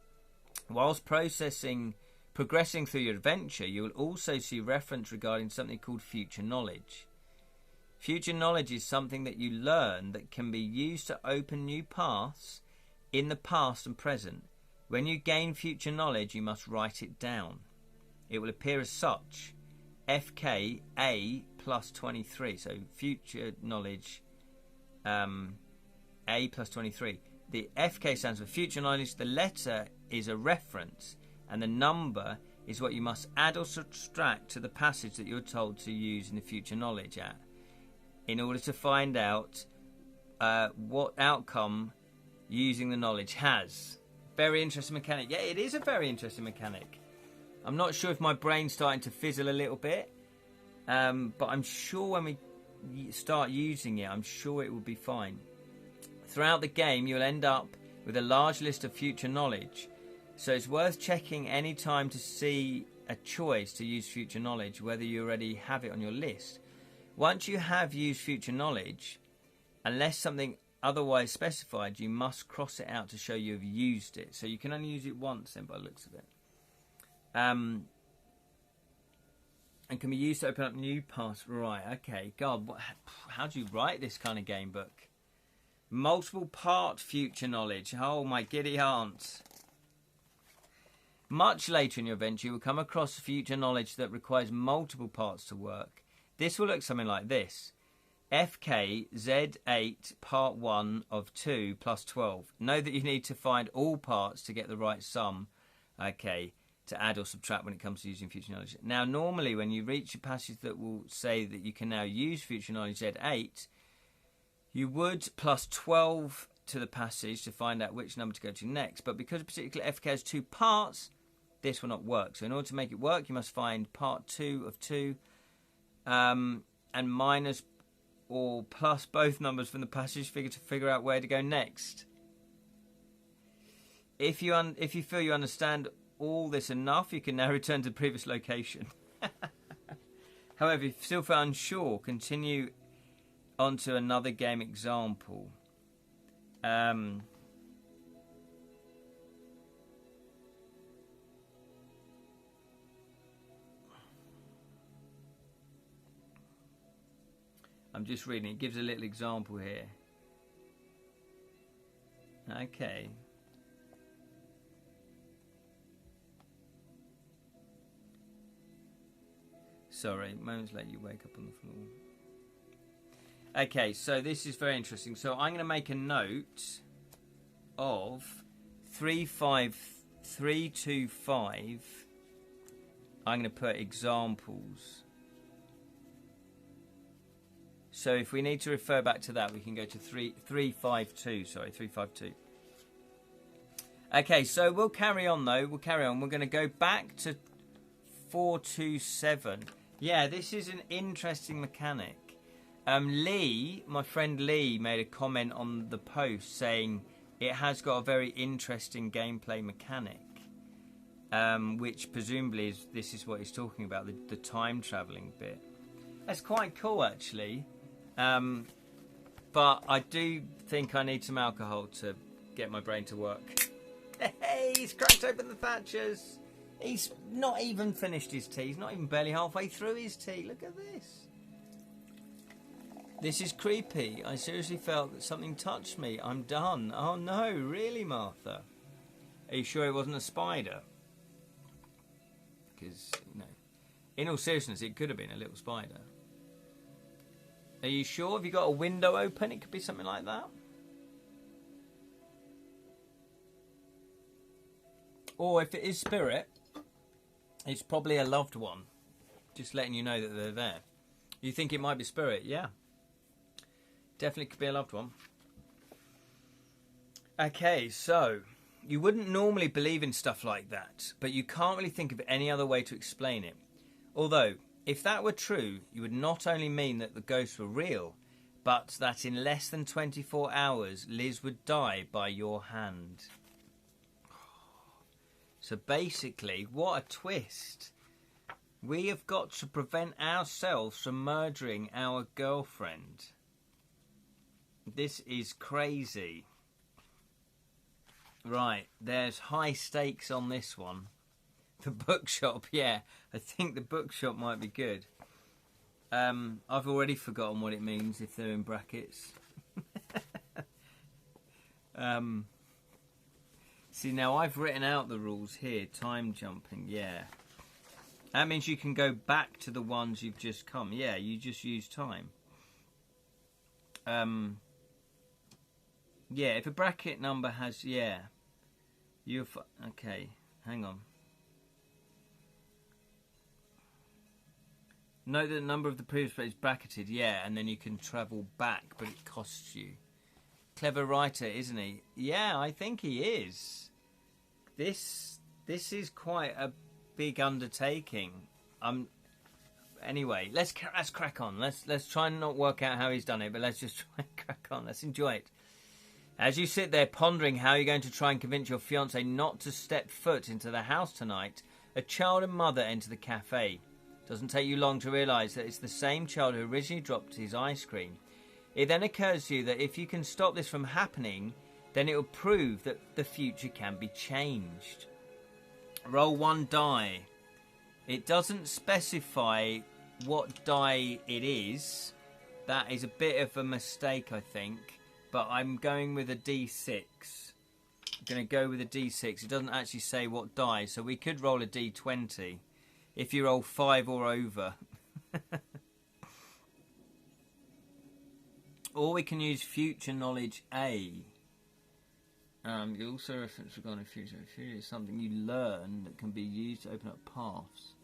Whilst progressing through your adventure, you will also see reference regarding something called future knowledge. Future knowledge is something that you learn that can be used to open new paths in the past and present. When you gain future knowledge, you must write it down. It will appear as such. FK A plus 23. So future knowledge A plus 23. The FK stands for future knowledge. The letter is a reference, and the number is what you must add or subtract to the passage that you're told to use in the future knowledge at, in order to find out what outcome using the knowledge has. Very interesting mechanic. Yeah, it is a very interesting mechanic. I'm not sure if my brain's starting to fizzle a little bit, but I'm sure when we start using it, I'm sure it will be fine. Throughout the game, you'll end up with a large list of future knowledge, so it's worth checking any time to see a choice to use future knowledge, whether you already have it on your list. Once you have used future knowledge, unless something otherwise specified, you must cross it out to show you have used it. So you can only use it once then, by the looks of it. And can be used to open up new paths. Right, okay. God, how do you write this kind of game book? Multiple part future knowledge. Oh, my giddy aunt. Much later in your adventure, you will come across future knowledge that requires multiple parts to work. This will look something like this. FK Z8 part 1 of 2 plus 12. Know that you need to find all parts to get the right sum. Okay, to add or subtract when it comes to using future knowledge. Now, normally when you reach a passage that will say that you can now use future knowledge Z8, you would plus 12 to the passage to find out which number to go to next. But because a particular FK has 2 parts, this will not work. So in order to make it work, you must find part 2 of 2 and minus or plus both numbers from the passage figure to figure out where to go next. If you feel you understand all this enough, you can now return to the previous location. However, if you still feel unsure, continue on to another game example. I'm just reading. It gives a little example here. Okay. Sorry, moments later you wake up on the floor. Okay, so this is very interesting. So I'm going to make a note of 35325. I'm going to put examples. So if we need to refer back to that, we can go to 352. Sorry, 352. Okay, so we'll carry on though. We'll carry on. We're going to go back to 427. Yeah, this is an interesting mechanic. Lee, my friend Lee, made a comment on the post saying it has got a very interesting gameplay mechanic, which presumably this is what he's talking about, the time travelling bit. That's quite cool, actually. But I do think I need some alcohol to get my brain to work. Hey, he's cracked open the Thatchers. He's not even finished his tea. He's not even barely halfway through his tea. Look at this. This is creepy. I seriously felt that something touched me. I'm done. Oh no, really, Martha? Are you sure it wasn't a spider? Because, you know, in all seriousness, it could have been a little spider. Are you sure? Have you got a window open? It could be something like that. Or if it is spirit, it's probably a loved one. Just letting you know that they're there. You think it might be spirit? Yeah. Definitely could be a loved one. Okay, so you wouldn't normally believe in stuff like that, but you can't really think of any other way to explain it. Although, if that were true, you would not only mean that the ghosts were real, but that in less than 24 hours, Liz would die by your hand. So basically, what a twist. We have got to prevent ourselves from murdering our girlfriend. This is crazy. Right, there's high stakes on this one. The bookshop, yeah. I think the bookshop might be good. I've already forgotten what it means if they're in brackets. See, now I've written out the rules here. Time jumping, yeah. That means you can go back to the ones you've just come. Yeah, you just use time. Yeah, if a bracket number has... Yeah. Okay, hang on. Note that the number of the previous place is bracketed, yeah, and then you can travel back, but it costs you. Clever writer, isn't he? Yeah, I think he is. This is quite a big undertaking. Anyway, let's crack on. Let's try and not work out how he's done it, but let's just try and crack on. Let's enjoy it. As you sit there pondering how you're going to try and convince your fiancé not to step foot into the house tonight, a child and mother enter the cafe. Doesn't take you long to realise that it's the same child who originally dropped his ice cream. It then occurs to you that if you can stop this from happening, then it will prove that the future can be changed. Roll one die. It doesn't specify what die it is. That is a bit of a mistake, I think. But I'm going with a D6. I'm going to go with a D6. It doesn't actually say what die, so we could roll a D20 if you roll 5 or over. Or we can use future knowledge A. You also reference regarding future. Future is something you learn that can be used to open up paths.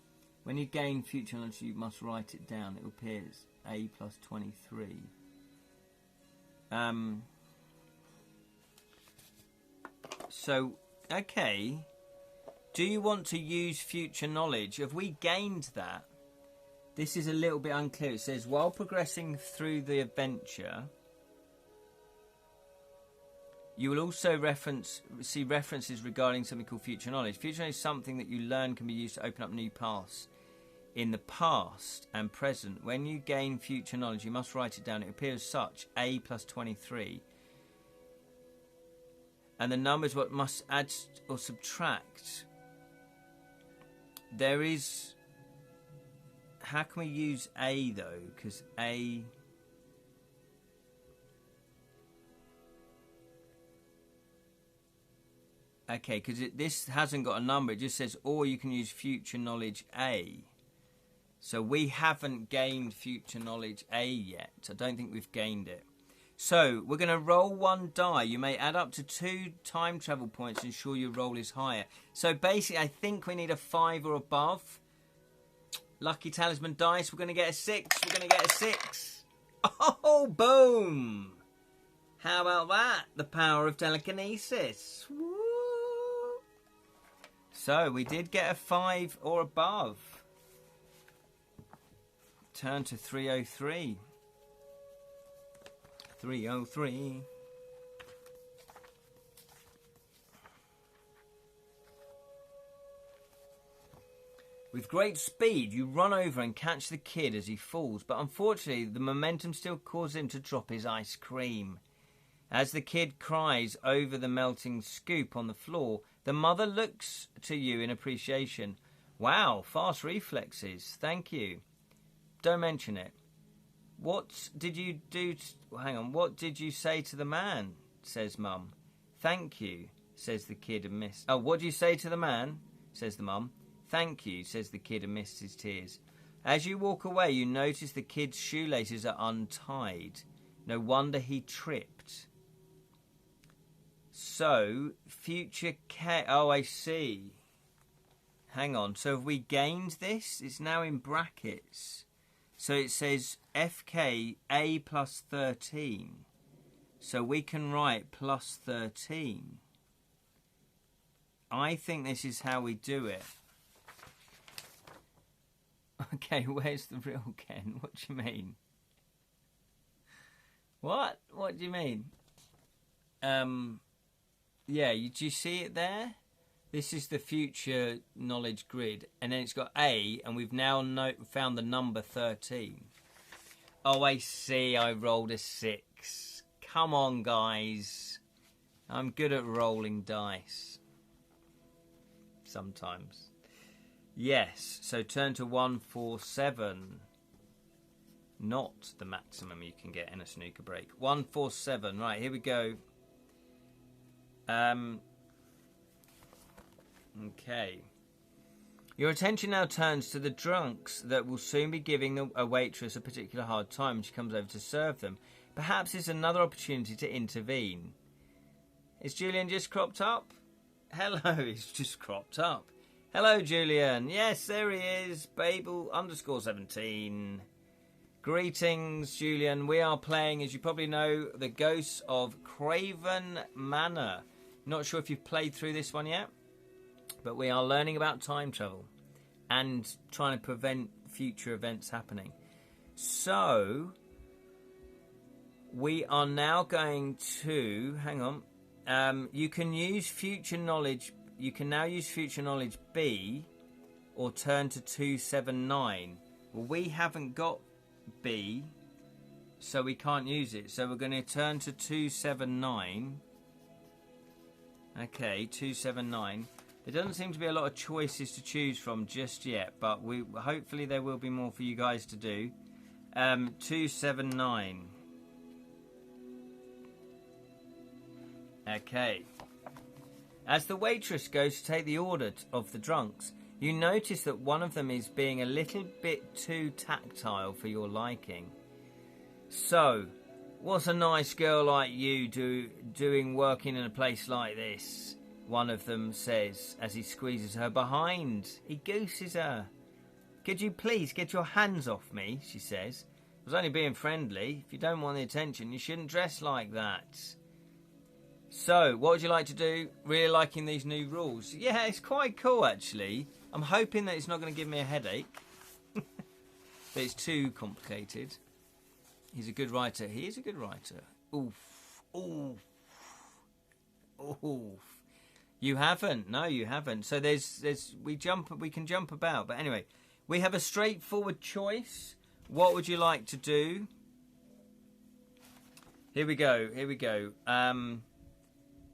When you gain future knowledge, you must write it down. It appears A plus 23. So, okay. Do you want to use future knowledge? Have we gained that? This is a little bit unclear. It says, while progressing through the adventure, you will also see references regarding something called future knowledge. Future knowledge is something that you learn can be used to open up new paths in the past and present. When you gain future knowledge, you must write it down. It appears such, A plus 23. And the number is what must add or subtract. There is... How can we use A, though? Because A... Okay, because this hasn't got a number. It just says, or you can use future knowledge A. So we haven't gained future knowledge A yet. I don't think we've gained it. So we're going to roll one die. You may add up to 2 time travel points to ensure your roll is higher. So basically, I think we need a 5 or above. Lucky talisman dice. We're going to get a 6. We're going to get a 6. Oh, boom. How about that? The power of telekinesis. Woo. So we did get a 5 or above. Turn to 303. 303. With great speed, you run over and catch the kid as he falls, but unfortunately, the momentum still causes him to drop his ice cream. As the kid cries over the melting scoop on the floor, the mother looks to you in appreciation. Wow, fast reflexes. Thank you. Don't mention it. What did you do? Hang on. What did you say to the man? Says Mum. Thank you, says the kid and missed. Oh, what do you say to the man? Says the mum. Thank you, says the kid and missed his tears. As you walk away, you notice the kid's shoelaces are untied. No wonder he tripped. So, future K... Oh, I see. Hang on. So have we gained this? It's now in brackets. So it says FK A plus 13. So we can write plus 13. I think this is how we do it. Okay, where's the real Ken? What do you mean? What? What do you mean? Yeah, do you see it there? This is the future knowledge grid, and then it's got A, and we've now found the number 13. Oh, I see. I rolled a 6. Come on, guys. I'm good at rolling dice. Sometimes. Yes, so turn to 147. Not the maximum you can get in a snooker break. 147. Right, here we go. Okay. Your attention now turns to the drunks that will soon be giving a waitress a particular hard time when she comes over to serve them. Perhaps it's another opportunity to intervene. Is Julian just cropped up? Hello, he's just cropped up. Hello, Julian. Yes, there he is. Babel_17. Greetings, Julian. We are playing, as you probably know, the Ghosts of Craven Manor. Not sure if you've played through this one yet, but we are learning about time travel and trying to prevent future events happening. So, we are now going to... Hang on. You can use future knowledge... You can now use future knowledge B or turn to 279. Well, we haven't got B, so we can't use it. So we're going to turn to 279. Okay, 279. There doesn't seem to be a lot of choices to choose from just yet, but hopefully there will be more for you guys to do. 279. Okay. As the waitress goes to take the order of the drunks, you notice that one of them is being a little bit too tactile for your liking. So, what's a nice girl like you doing working in a place like this? One of them says as he squeezes her behind. He gooses her. Could you please get your hands off me, she says. I was only being friendly. If you don't want the attention, you shouldn't dress like that. So, what would you like to do? Really liking these new rules. Yeah, it's quite cool, actually. I'm hoping that it's not going to give me a headache. That it's too complicated. He's a good writer. He is a good writer. Oof. Oof. Oof. You haven't. No, you haven't. So we can jump about. But anyway, we have a straightforward choice. What would you like to do? Here we go.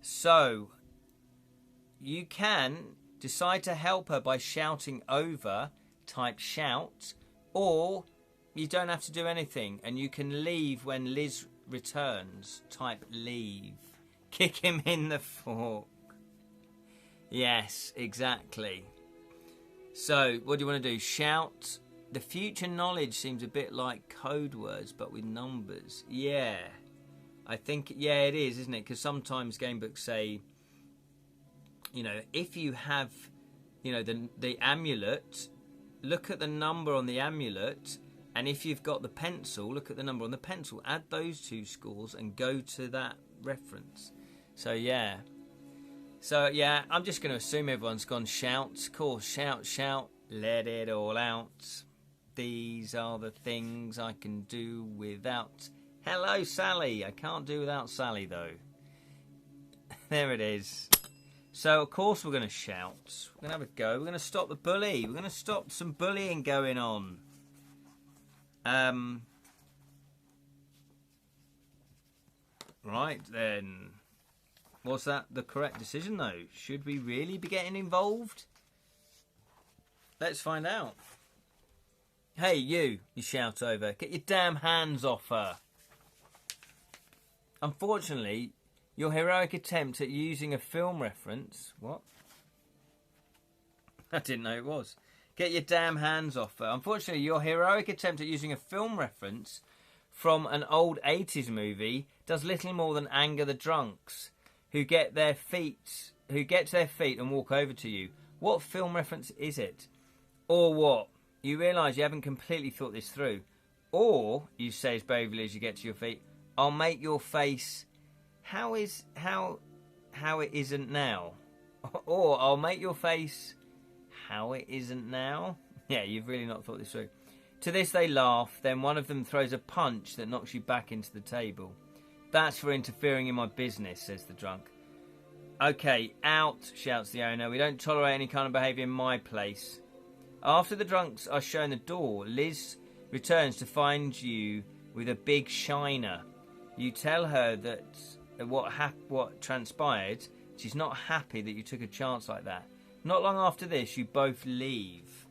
So, you can decide to help her by shouting over, type shout, or you don't have to do anything, and you can leave when Liz returns, type leave. Kick him in the fork. Yes, exactly. So, what do you want to do? Shout. The future knowledge seems a bit like code words, but with numbers. Yeah. I think, yeah, it is, isn't it? Because sometimes game books say, you know, if you have, you know, the amulet, look at the number on the amulet, and if you've got the pencil, look at the number on the pencil. Add those two scores and go to that reference. So, yeah. So, yeah, I'm just going to assume everyone's gone shout. Of course, shout, shout, let it all out. These are the things I can do without... Hello, Sally. I can't do without Sally, though. There it is. So, of course, we're going to shout. We're going to have a go. We're going to stop the bully. We're going to stop some bullying going on. Right, then. Was that the correct decision, though? Should we really be getting involved? Let's find out. Hey, you shout over. Get your damn hands off her. Unfortunately, your heroic attempt at using a film reference... What? I didn't know it was. Get your damn hands off her. Unfortunately, your heroic attempt at using a film reference from an old 80s movie does little more than anger the drunks who get to their feet and walk over to you. What film reference is it? Or what? You realise you haven't completely thought this through. Or, you say as bravely as you get to your feet, I'll make your face how it isn't now. Or I'll make your face how it isn't now. Yeah, you've really not thought this through. To this they laugh, then one of them throws a punch that knocks you back into the table. That's for interfering in my business, says the drunk. Okay, out, shouts the owner. We don't tolerate any kind of behaviour in my place. After the drunks are shown the door, Liz returns to find you with a big shiner. You tell her that what transpired. She's not happy that you took a chance like that. Not long after this, you both leave.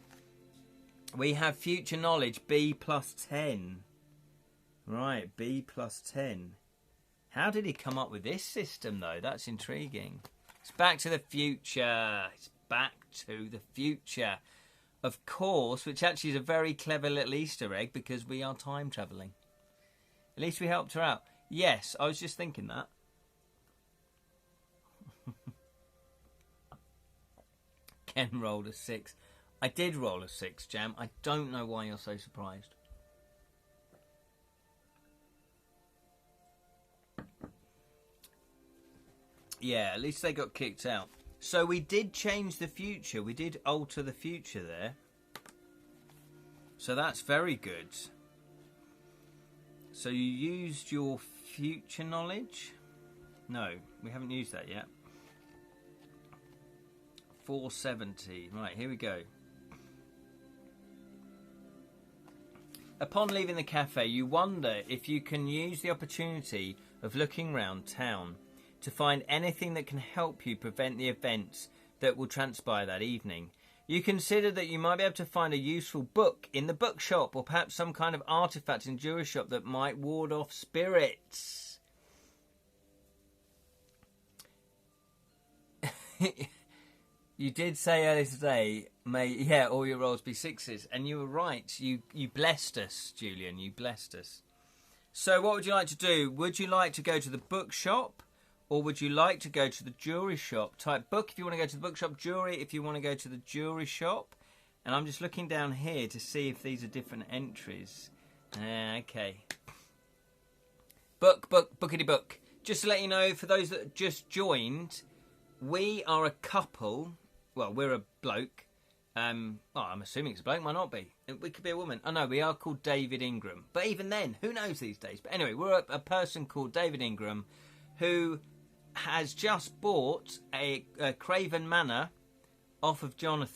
We have future knowledge B plus 10. Right, B plus 10. How did he come up with this system, though? That's intriguing. It's Back to the Future. It's Back to the Future. Of course, which actually is a very clever little Easter egg because we are time travelling. At least we helped her out. Yes, I was just thinking that. Ken rolled a 6. I did roll a 6, Jam. I don't know why you're so surprised. Yeah, at least they got kicked out. So we did change the future. We did alter the future there. So that's very good. So you used your future knowledge? No, we haven't used that yet. 470. Right, here we go. Upon leaving the cafe, you wonder if you can use the opportunity of looking round town to find anything that can help you prevent the events that will transpire that evening. You consider that you might be able to find a useful book in the bookshop or perhaps some kind of artifact in jewelry shop that might ward off spirits. You did say earlier today, may all your rolls be 6s, and you were right. You blessed us, Julian. You blessed us. So what would you like to do? Would you like to go to the bookshop? Or would you like to go to the jewellery shop? Type book if you want to go to the bookshop, jewellery if you want to go to the jewellery shop. And I'm just looking down here to see if these are different entries. Okay. Bookity book. Just to let you know, for those that just joined, we are a couple. Well, we're a bloke. I'm assuming it's a bloke, might not be. We could be a woman. Oh no, we are called David Ingram. But even then, who knows these days? But anyway, we're a person called David Ingram who has just bought a Craven Manor off John,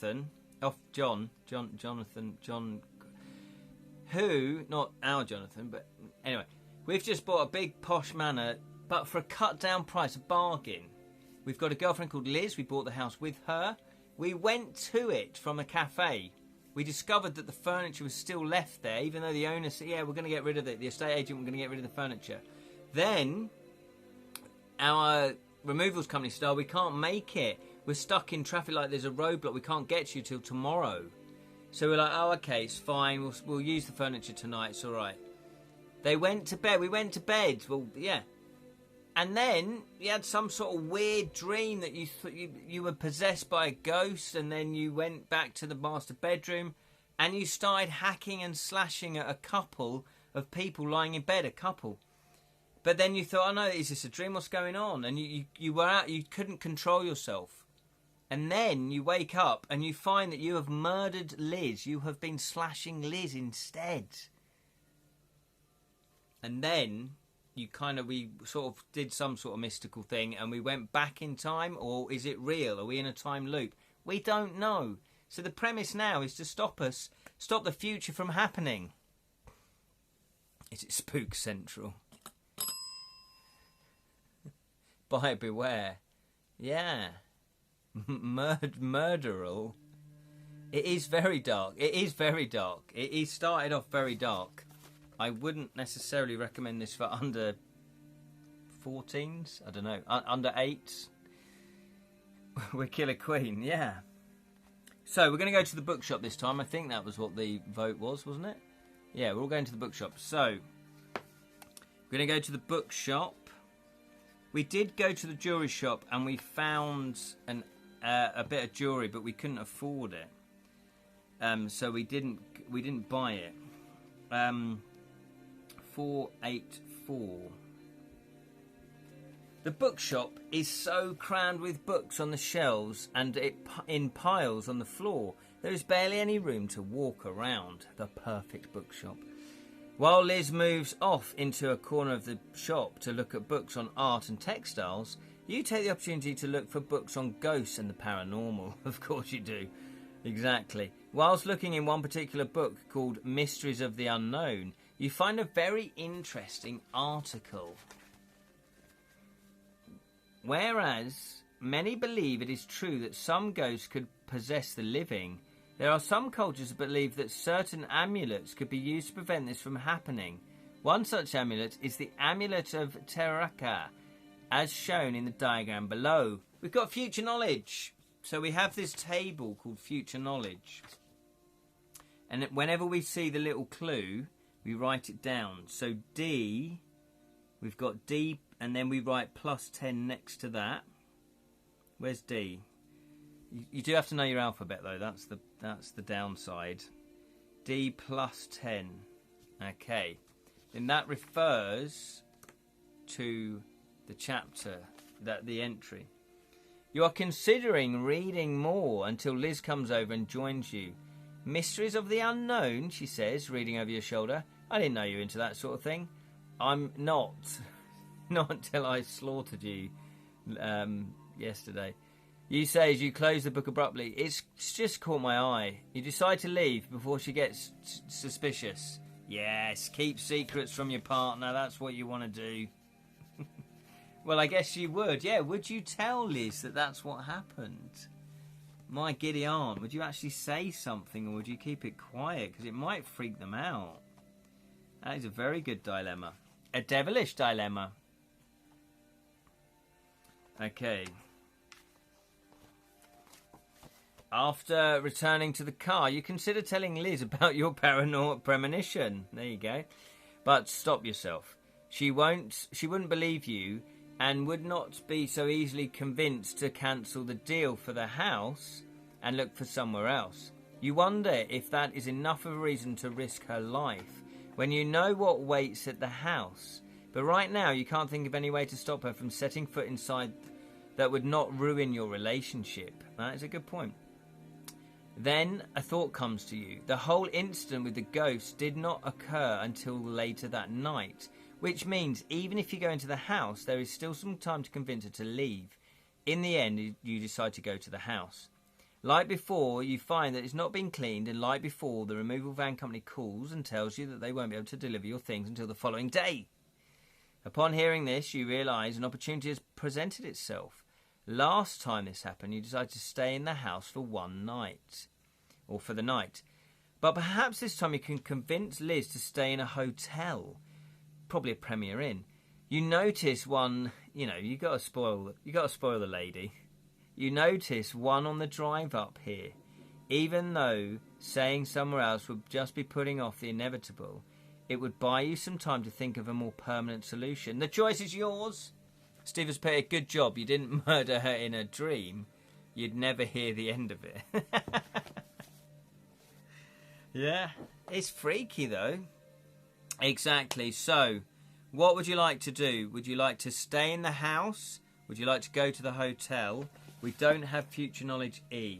who, not our Jonathan, but anyway, we've just bought a big posh manor, but for a cut down price, a bargain. We've got a girlfriend called Liz, we bought the house with her. We went to it from a cafe. We discovered that the furniture was still left there, even though the owner said, yeah, we're going to get rid of it. The estate agent, we're going to get rid of the furniture. Then our removals company said, we can't make it. We're stuck in traffic, like there's a roadblock. We can't get to you till tomorrow. So we're like, okay, it's fine. We'll use the furniture tonight. It's all right. They went to bed. We went to bed. Well, yeah. And then you had some sort of weird dream that you were possessed by a ghost, and then you went back to the master bedroom and you started hacking and slashing at a couple of people lying in bed, a couple. But then you thought, oh no, is this a dream? What's going on? And you were out, you couldn't control yourself. And then you wake up and you find that you have murdered Liz. You have been slashing Liz instead. And then we sort of did some sort of mystical thing and we went back in time, or is it real? Are we in a time loop? We don't know. So the premise now is to stop the future from happening. Is it Spook Central? Buyer beware. Yeah. Murderal. It is very dark. It started off very dark. I wouldn't necessarily recommend this for under 14s. I don't know. Under 8s. We're Killer Queen, yeah. So we're going to go to the bookshop this time. I think that was what the vote was, wasn't it? Yeah, we're all going to the bookshop. So we're going to go to the bookshop. We did go to the jewellery shop and we found a bit of jewellery, but we couldn't afford it. So we didn't buy it. 484. The bookshop is so crammed with books on the shelves and in piles on the floor, there is barely any room to walk around. The perfect bookshop. While Liz moves off into a corner of the shop to look at books on art and textiles, You take the opportunity to look for books on ghosts and the paranormal. Of course you do. Exactly. Whilst looking in one particular book called Mysteries of the Unknown, you find a very interesting article. Whereas many believe it is true that some ghosts could possess the living, there are some cultures that believe that certain amulets could be used to prevent this from happening. One such amulet is the amulet of Teraka, as shown in the diagram below. We've got future knowledge. So we have this table called future knowledge. And whenever we see the little clue, we write it down. So D, we've got D, and then we write +10 next to that. Where's D? You do have to know your alphabet, though. That's the downside. D +10. Okay. Then that refers to the chapter, the entry. You are considering reading more until Liz comes over and joins you. Mysteries of the Unknown, she says, reading over your shoulder. I didn't know you were into that sort of thing. I'm not. Not until I slaughtered you yesterday. You say as you close the book abruptly, it's just caught my eye. You decide to leave before she gets suspicious. Yes, keep secrets from your partner. That's what you want to do. Well, I guess you would. Yeah, would you tell Liz that that's what happened? My giddy aunt, would you actually say something or would you keep it quiet? Because it might freak them out. That is a very good dilemma. A devilish dilemma. Okay. After returning to the car, you consider telling Liz about your paranormal premonition. There you go. But stop yourself. She wouldn't believe you and would not be so easily convinced to cancel the deal for the house and look for somewhere else. You wonder if that is enough of a reason to risk her life when you know what waits at the house. But right now you can't think of any way to stop her from setting foot inside that would not ruin your relationship. That is a good point. Then a thought comes to you. The whole incident with the ghost did not occur until later that night, which means even if you go into the house, there is still some time to convince her to leave. In the end, you decide to go to the house. Like before, you find that it's not been cleaned, and like before, the removal van company calls and tells you that they won't be able to deliver your things until the following day. Upon hearing this, you realise an opportunity has presented itself. Last time this happened, you decided to stay in the house for one night, or for the night. But perhaps this time you can convince Liz to stay in a hotel, probably a Premier Inn. You notice one, you got to spoil the lady. You notice one on the drive up here. Even though staying somewhere else would just be putting off the inevitable, it would buy you some time to think of a more permanent solution. The choice is yours. Steve has paid a good job. You didn't murder her in a dream. You'd never hear the end of it. Yeah. It's freaky, though. Exactly. So, what would you like to do? Would you like to stay in the house? Would you like to go to the hotel? We don't have future knowledge E.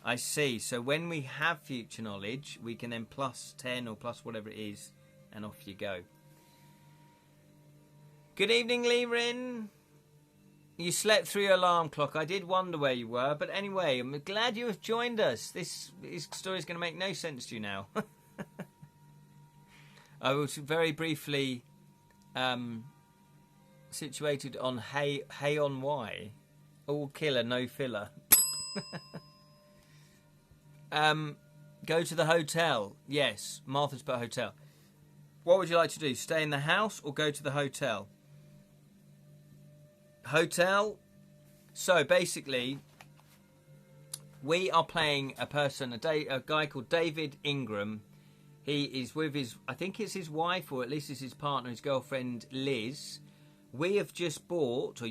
I see. So when we have future knowledge, we can then +10 or plus whatever it is, and off you go. Good evening, Leerin. You slept through your alarm clock. I did wonder where you were, but anyway, I'm glad you have joined us. This story is going to make no sense to you now. I was very briefly situated on Hay on Y. All killer, no filler. Go to the hotel. Yes, Martha's put hotel. What would you like to do? Stay in the house or go to the hotel? Hotel. So basically, we are playing a guy called David Ingram. He is with I think it's his wife, or at least it's his partner, his girlfriend, Liz. You've just bought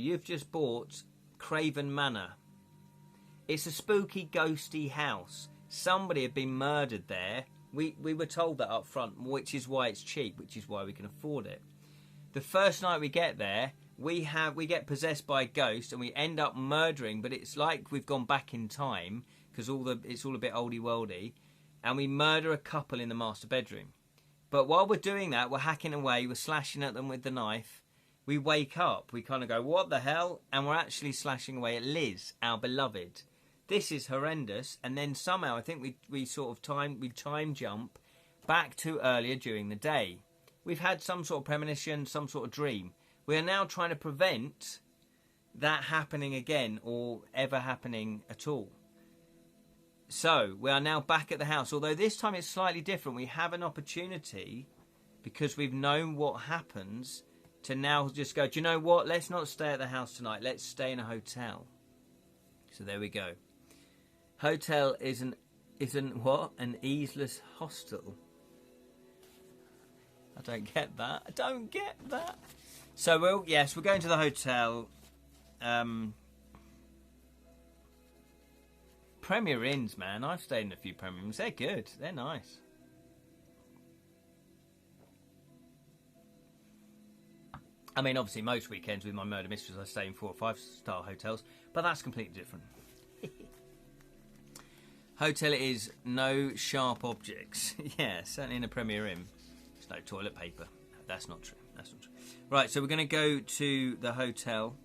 Craven Manor. It's a spooky, ghosty house. Somebody had been murdered there. We were told that up front, which is why it's cheap, which is why we can afford it. The first night we get there, we get possessed by a ghost and we end up murdering, but it's like we've gone back in time because it's all a bit oldie-worldy, and we murder a couple in the master bedroom. But while we're doing that, we're hacking away, we're slashing at them with the knife, we wake up, we kind of go, what the hell? And we're actually slashing away at Liz, our beloved. This is horrendous. And then somehow I think we time jump back to earlier during the day. We've had some sort of premonition, some sort of dream. We are now trying to prevent that happening again or ever happening at all. So we are now back at the house, although this time it's slightly different. We have an opportunity, because we've known what happens, to now just go, do you know what? Let's not stay at the house tonight. Let's stay in a hotel. So there we go. Hotel isn't what? An easeless hostel. I don't get that. I don't get that. So we're going to the hotel. Premier Inns, man. I've stayed in a few Premier Inns. They're good. They're nice. I mean, obviously, most weekends with my murder mysteries, I stay in 4 or 5-star hotels, but that's completely different. Hotel is no sharp objects. Yeah, certainly in a Premier Inn. There's no toilet paper. That's not true. That's not true. Right, so we're going to go to the hotel.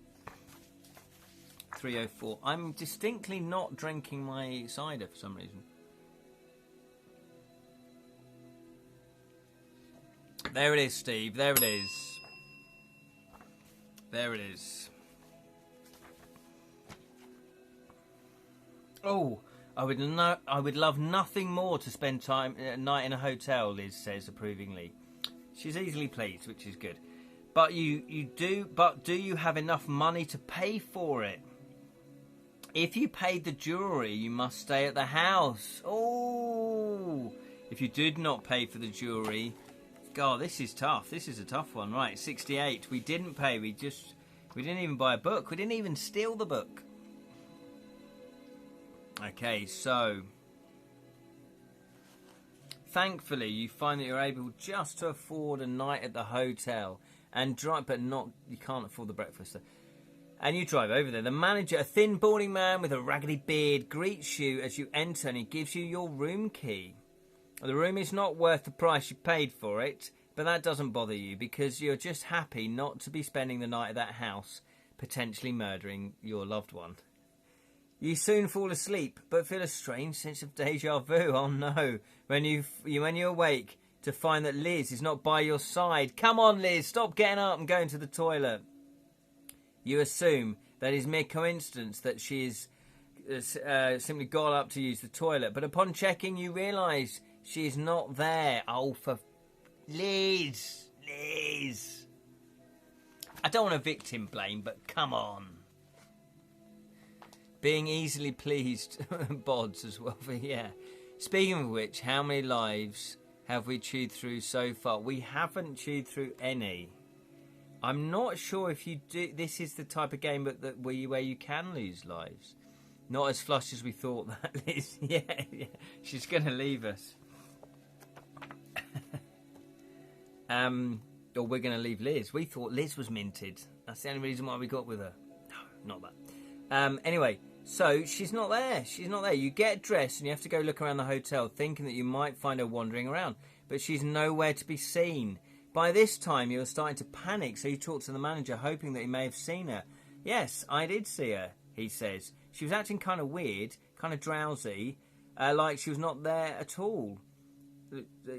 304. I'm distinctly not drinking my cider for some reason. There it is, Steve. There it is. There it is. Oh, I would love nothing more to spend time at night in a hotel, Liz says approvingly. She's easily pleased, which is good. But do you have enough money to pay for it? If you paid the jewellery, you must stay at the house. Oh, if you did not pay for the jewellery, God, this is tough. This is a tough one. Right, 68. We didn't pay. We didn't even buy a book. We didn't even steal the book. Okay, so thankfully you find that you're able just to afford a night at the hotel and drive, but not you can't afford the breakfast. And you drive over there. The manager, a thin, balding man with a raggedy beard, greets you as you enter and he gives you your room key. The room is not worth the price you paid for it, but that doesn't bother you because you're just happy not to be spending the night at that house, potentially murdering your loved one. You soon fall asleep, but feel a strange sense of déjà vu. Oh no, when you awake to find that Liz is not by your side. Come on, Liz, stop getting up and going to the toilet. You assume that it's mere coincidence that she is simply got up to use the toilet, but upon checking, you realise she is not there. Oh, for Liz. I don't want to victim blame, but come on. Being easily pleased, bods as well. Yeah. Speaking of which, how many lives have we chewed through so far? We haven't chewed through any. I'm not sure if you do. This is the type of game where you can lose lives. Not as flush as we thought that is. Yeah. She's going to leave us. Or we're going to leave Liz. We thought Liz was minted. That's the only reason why we got with her. No, not that. Anyway, so she's not there. She's not there. You get dressed and you have to go look around the hotel thinking that you might find her wandering around. But she's nowhere to be seen. By this time, you're starting to panic, so you talk to the manager, hoping that he may have seen her. Yes, I did see her, he says. She was acting kind of weird, kind of drowsy, like she was not there at all.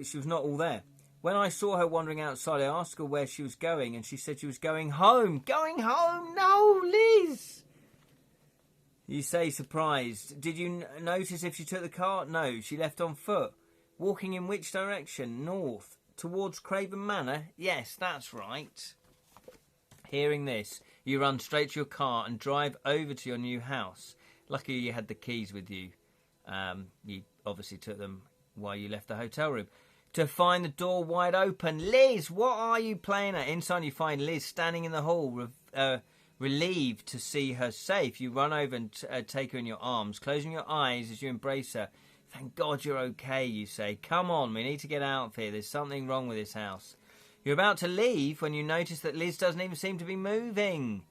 She was not all there. When I saw her wandering outside, I asked her where she was going, and she said she was going home. Going home? No, Liz! You say surprised. Did you notice if she took the car? No, she left on foot. Walking in which direction? North. Towards Craven Manor? Yes, that's right. Hearing this, you run straight to your car and drive over to your new house. Lucky you had the keys with you. You obviously took them while you left the hotel room. To find the door wide open. Liz, what are you playing at? Inside you find Liz standing in the hall, relieved to see her safe. You run over and take her in your arms, closing your eyes as you embrace her. Thank God you're okay, you say. Come on, we need to get out of here. There's something wrong with this house. You're about to leave when you notice that Liz doesn't even seem to be moving.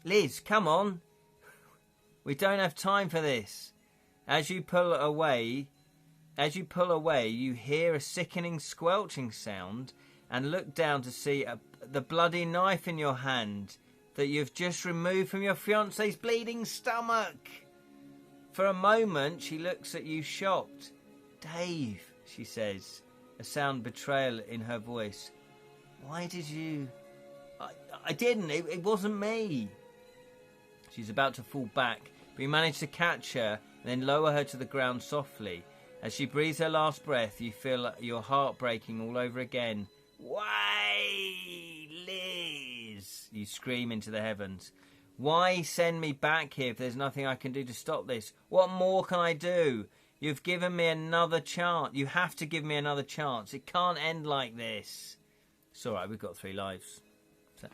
Liz, come on. We don't have time for this. As you pull away, you hear a sickening squelching sound and look down to see the bloody knife in your hand that you've just removed from your fiancé's bleeding stomach. For a moment, she looks at you shocked. Dave, she says, a sound betrayal in her voice. Why did you... I didn't. It wasn't me. She's about to fall back, but you manage to catch her and then lower her to the ground softly. As she breathes her last breath, you feel your heart breaking all over again. Why, Liz? You scream into the heavens. Why send me back here if there's nothing I can do to stop this? What more can I do? You've given me another chance. You have to give me another chance. It can't end like this. It's all right, we've got 3 lives. So.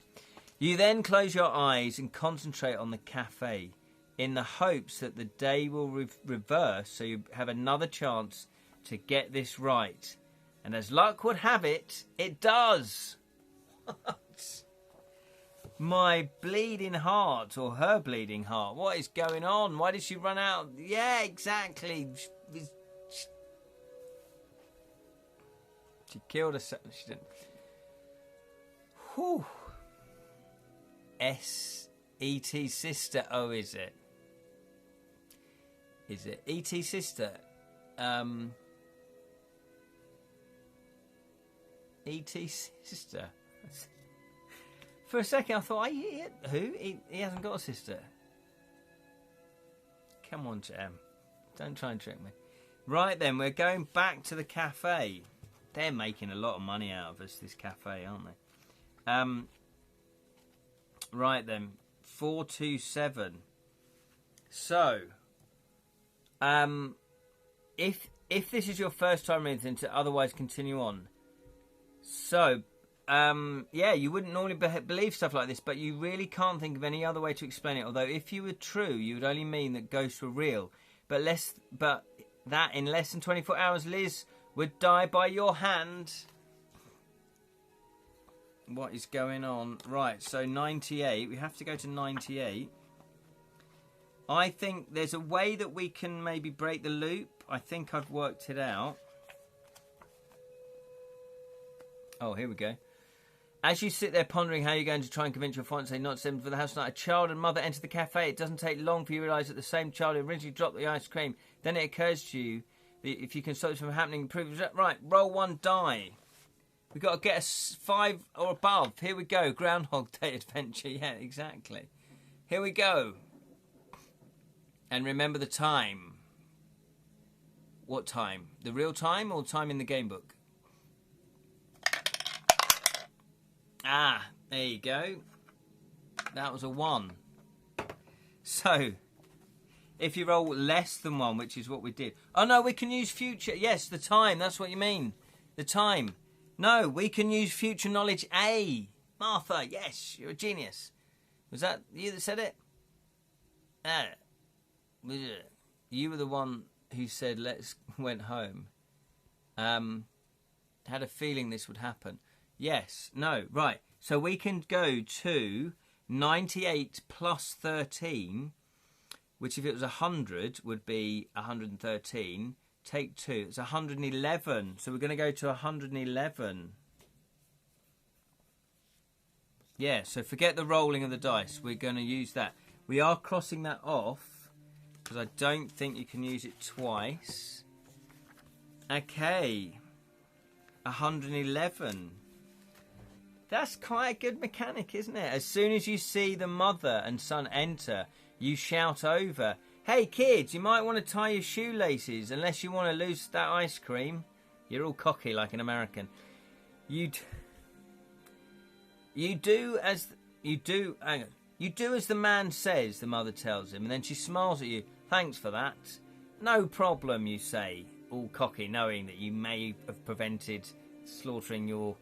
You then close your eyes and concentrate on the cafe in the hopes that the day will reverse so you have another chance to get this right. And as luck would have it, it does. What? My bleeding heart, or her bleeding heart. What is going on? Why did she run out? Yeah, exactly. She killed herself. She didn't. Whew. S.E.T. sister. Oh, is it? Is it? E.T. sister. E.T. sister. For a second, I thought, who? He hasn't got a sister. Come on, Jam. Don't try and trick me. Right then, we're going back to the cafe. They're making a lot of money out of us, this cafe, aren't they? Right then, 427. So, if this is your first time reading, then to otherwise continue on. So, yeah, you wouldn't normally believe stuff like this, but you really can't think of any other way to explain it. Although, if you were true, you would only mean that ghosts were real. But that in less than 24 hours, Liz would die by your hand. What is going on? Right, so 98. We have to go to 98. I think there's a way that we can maybe break the loop. I think I've worked it out. Oh, here we go. As you sit there pondering how you're going to try and convince your fiancé not to send for the house tonight, a child and mother enter the cafe. It doesn't take long for you to realise that the same child who originally dropped the ice cream. Then it occurs to you that if you can stop this from happening, prove it. Right, roll 1 die. We've got to get a 5 or above. Here we go. Groundhog Day adventure. Yeah, exactly. Here we go. And remember the time. What time? The real time or time in the game book? Ah, there you go. That was a 1. So, if you roll less than 1, which is what we did. Oh, no, we can use future. Yes, the time. That's what you mean. The time. No, we can use future knowledge A. Martha, yes, you're a genius. Was that you that said it? You were the one who said went home. Had a feeling this would happen. Yes, no, right. So we can go to 98 plus 13, which if it was 100 would be 113. Take 2. It's 111. So we're going to go to 111. Yeah, so forget the rolling of the dice. We're going to use that. We are crossing that off because I don't think you can use it twice. Okay. 111. That's quite a good mechanic, isn't it? As soon as you see the mother and son enter, you shout over, "Hey kids, you might want to tie your shoelaces unless you want to lose that ice cream." You're all cocky like an American. You do as the man says, the mother tells him, and then she smiles at you. "Thanks for that." "No problem," you say, all cocky, knowing that you may have prevented slaughtering your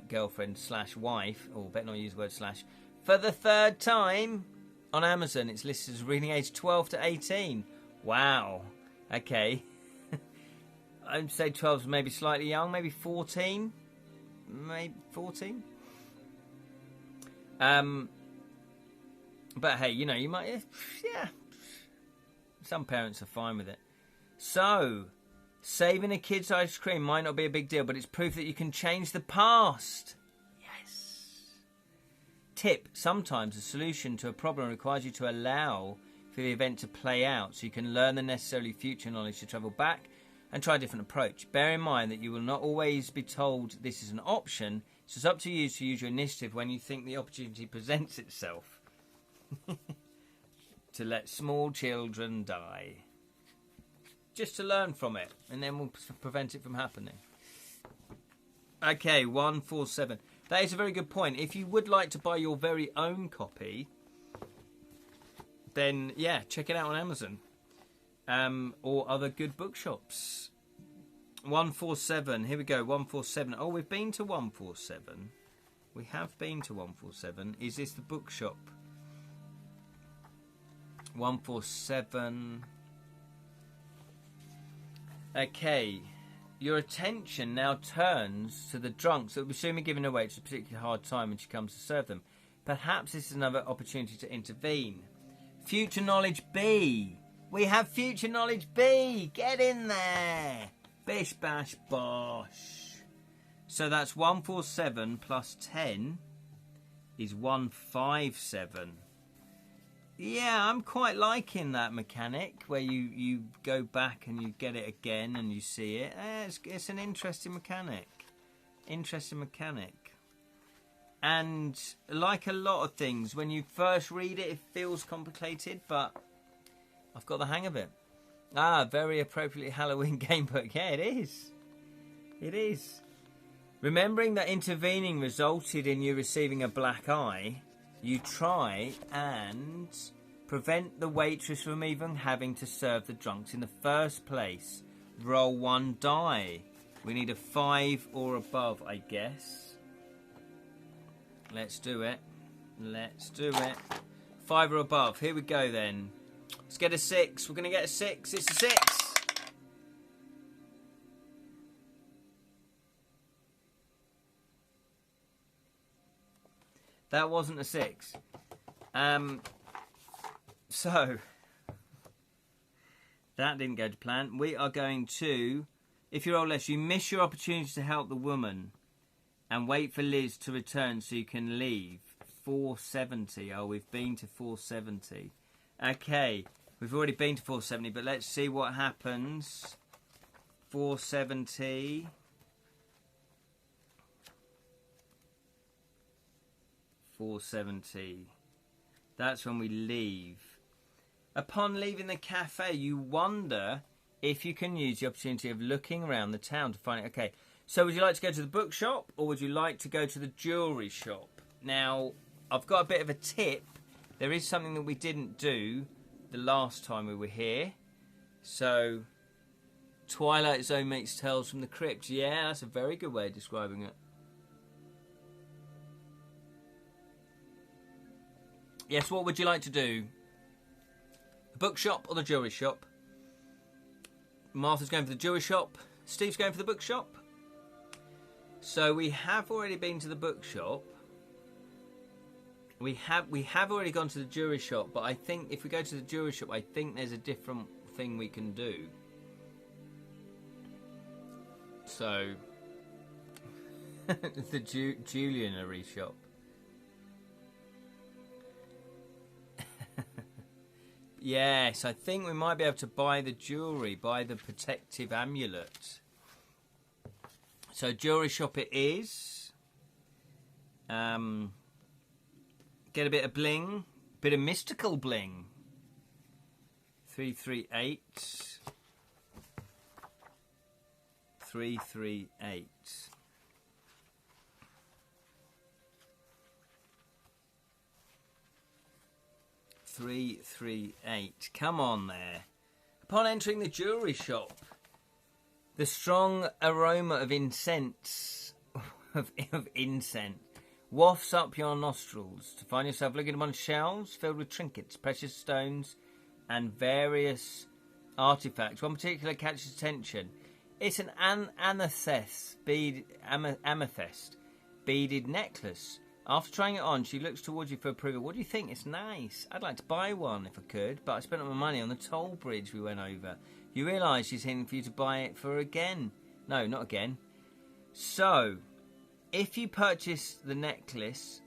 girlfriend / wife, or better not use the word slash, for the 3rd time. On Amazon, it's listed as reading age 12 to 18. Wow. Okay. I'd say 12 is maybe slightly young, maybe 14. Maybe 14. But hey, you might, yeah. Some parents are fine with it. So, saving a kid's ice cream might not be a big deal, but it's proof that you can change the past. Yes. Tip: sometimes a solution to a problem requires you to allow for the event to play out so you can learn the necessary future knowledge to travel back and try a different approach. Bear in mind that you will not always be told this is an option, so it's up to you to use your initiative when you think the opportunity presents itself. To let small children die. Just to learn from it, and then we'll prevent it from happening. Okay, 147. That is a very good point. If you would like to buy your very own copy, then yeah, check it out on Amazon or other good bookshops. 147. Here we go. 147. Oh, we've been to 147. We have been to 147. Is this the bookshop? 147. Okay. Your attention now turns to the drunks that will soon be given away. It's a particularly hard time when she comes to serve them. Perhaps this is another opportunity to intervene. Future knowledge B. We have future knowledge B. Get in there. Bish, bash, bosh. So that's 147 plus 10 is 157. Yeah, I'm quite liking that mechanic where you go back and you get it again and you see it. It's an interesting mechanic. And like a lot of things, when you first read it, it feels complicated, but I've got the hang of it. Very appropriately Halloween gamebook. Yeah, it is. It is. Remembering that intervening resulted in you receiving a black eye, you try and prevent the waitress from even having to serve the drunks in the first place. Roll 1 die. We need a 5 or above, I guess. Let's do it. 5 or above. Here we go then. Let's get a 6. We're going to get a 6. It's a 6. That wasn't a 6. So, that didn't go to plan. We are going to, if you roll less, you miss your opportunity to help the woman and wait for Liz to return so you can leave. 470. Oh, we've been to 470. Okay, we've already been to 470, but let's see what happens. 470. 470. That's when we leave. Upon leaving the cafe, you wonder if you can use the opportunity of looking around the town to find it. Okay, so would you like to go to the bookshop or would you like to go to the jewellery shop? Now, I've got a bit of a tip. There is something that we didn't do the last time we were here. So, Twilight Zone meets Tales from the Crypt. Yeah, that's a very good way of describing it. Yes, what would you like to do? The bookshop or the jewellery shop? Martha's going for the jewellery shop. Steve's going for the bookshop. So we have already been to the bookshop. We have already gone to the jewellery shop, but I think if we go to the jewellery shop, I think there's a different thing we can do. So, the jewellery shop. Yes, I think we might be able to buy the jewellery, buy the protective amulet. So jewellery shop it is. Get a bit of bling, bit of mystical bling. 338. 338. 338. Come on there. Upon entering the jewellery shop, the strong aroma of incense wafts up your nostrils to find yourself looking upon shelves filled with trinkets, precious stones, and various artifacts. One particular catches attention. It's an amethyst beaded necklace. After trying it on, she looks towards you for approval. What do you think? It's nice. I'd like to buy one if I could, but I spent all my money on the toll bridge we went over. You realise she's hinting for you to buy it for again. No, not again. So, if you purchase the necklace,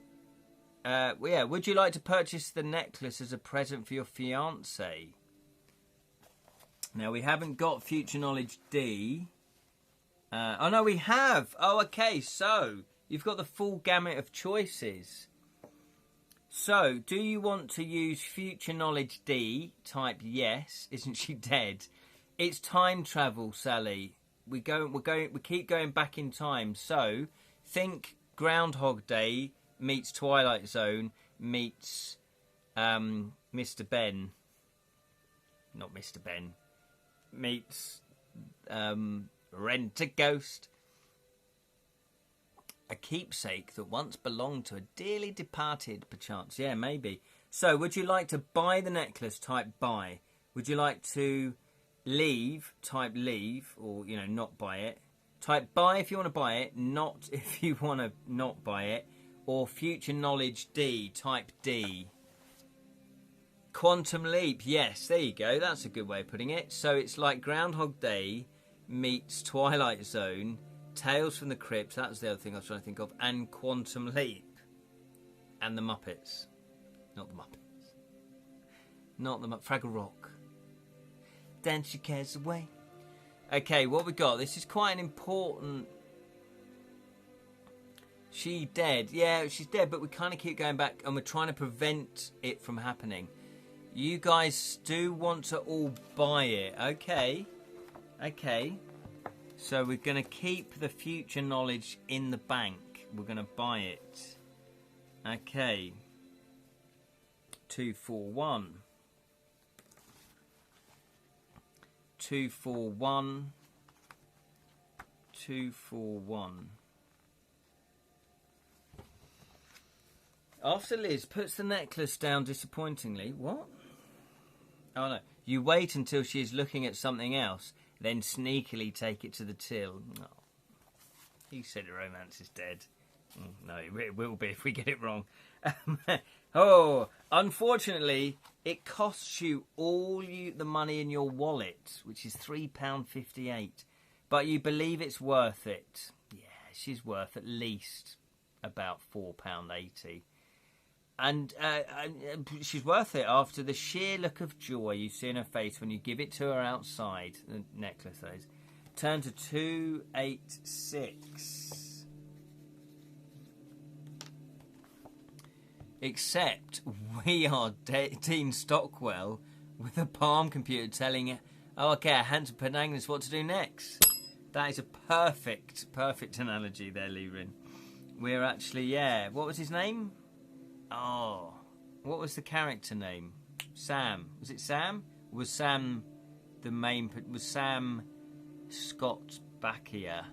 Yeah, would you like to purchase the necklace as a present for your fiancée? Now, we haven't got Future Knowledge D. Oh, no, we have. Oh, okay, so you've got the full gamut of choices. So, do you want to use Future Knowledge D? Type yes. Isn't she dead? It's time travel, Sally. We keep going back in time. So, think Groundhog Day meets Twilight Zone meets Mr. Ben. Not Mr. Ben. Meets Rent-A-Ghost. A keepsake that once belonged to a dearly departed, perchance. Yeah, maybe. So, would you like to buy the necklace? Type buy. Would you like to leave? Type leave. Or, not buy it. Type buy if you want to buy it. Not if you want to not buy it. Or Future Knowledge D. Type D. Quantum Leap. Yes, there you go. That's a good way of putting it. So, it's like Groundhog Day meets Twilight Zone, Tales from the Crypt, that was the other thing I was trying to think of, and Quantum Leap. And the Muppets. Not the Muppets. Not the Fraggle Rock. Dance your cares away. Okay, what we got? This is quite an important... She dead. Yeah, she's dead, but we kind of keep going back and we're trying to prevent it from happening. You guys do want to all buy it. Okay. Okay. So we're going to keep the Future Knowledge in the bank. We're going to buy it. Okay. 241. 241. 241. After Liz puts the necklace down disappointingly. What? Oh no. You wait until she is looking at something else. Then sneakily take it to the till. Oh. He said the romance is dead. No, it will be if we get it wrong. Oh, unfortunately, it costs you all the money in your wallet, which is £3.58. But you believe it's worth it. Yeah, she's worth at least about £4.80. And she's worth it after the sheer look of joy you see in her face when you give it to her outside. The necklace, that is. Turn to 286. Except we are Dean Stockwell with a palm computer telling you, oh, okay, a handsome Penangnus what to do next. That is a perfect analogy there, Lirin. We're actually, yeah. What was his name? Oh, what was the character name? Sam. Was it Sam? Was Sam the main... Was Sam Scott Bakkia?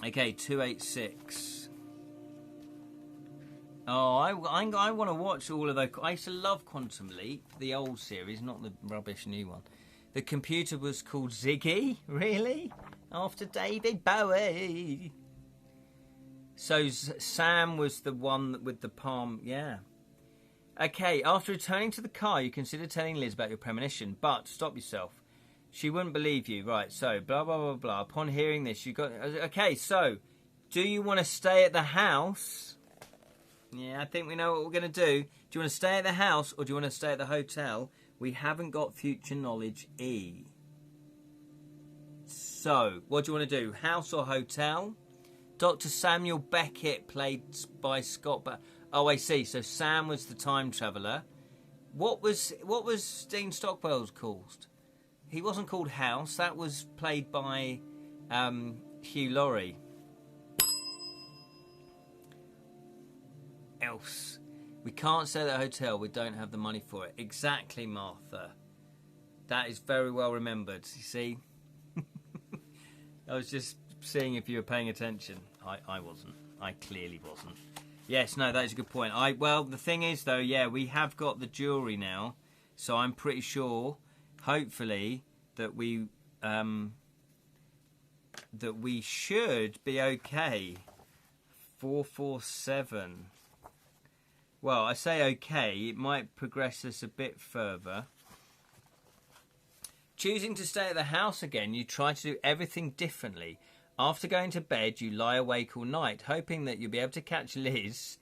Okay, 286. Oh, I want to watch all of those. I used to love Quantum Leap, the old series, not the rubbish new one. The computer was called Ziggy? Really? After David Bowie? So Sam was the one with the palm, yeah. Okay, after returning to the car, you consider telling Liz about your premonition, but stop yourself. She wouldn't believe you. Right, so blah, blah, blah, blah. Upon hearing this, you got... Okay, so do you want to stay at the house? Yeah, I think we know what we're going to do. Do you want to stay at the house or do you want to stay at the hotel? We haven't got Future Knowledge E. So, what do you want to do? House or hotel? Dr. Samuel Beckett, played by Scott. Oh, I see. So Sam was the time traveller. What was Dean Stockwell's called? He wasn't called House. That was played by Hugh Laurie. Else, we can't stay at the hotel. We don't have the money for it. Exactly, Martha. That is very well remembered. You see, I was just seeing if you were paying attention. I wasn't. I clearly wasn't. Yes, no, that is a good point. Well, the thing is, though, yeah, we have got the jewellery now, so I'm pretty sure, hopefully, that we should be okay. 447. Well, I say okay. It might progress us a bit further. Choosing to stay at the house again, you try to do everything differently. After going to bed, you lie awake all night, hoping that you'll be able to catch Liz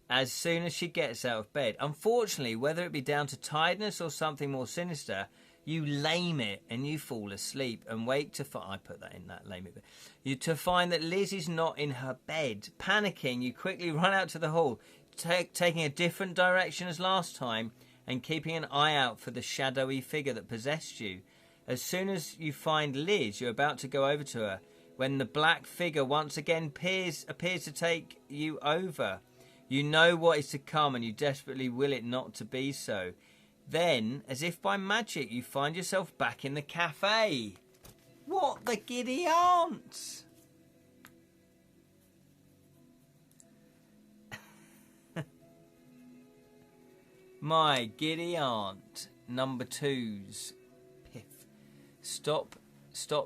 as soon as she gets out of bed. Unfortunately, whether it be down to tiredness or something more sinister, you lame it and you fall asleep and wake to find... I put that in that lame it bit. You to find that Liz is not in her bed. Panicking, you quickly run out to the hall, taking a different direction as last time and keeping an eye out for the shadowy figure that possessed you. As soon as you find Liz, you're about to go over to her when the black figure once again appears to take you over. You know what is to come and you desperately will it not to be so. Then, as if by magic, you find yourself back in the cafe. What the giddy aunt? My giddy aunt, number 2's piff. Stop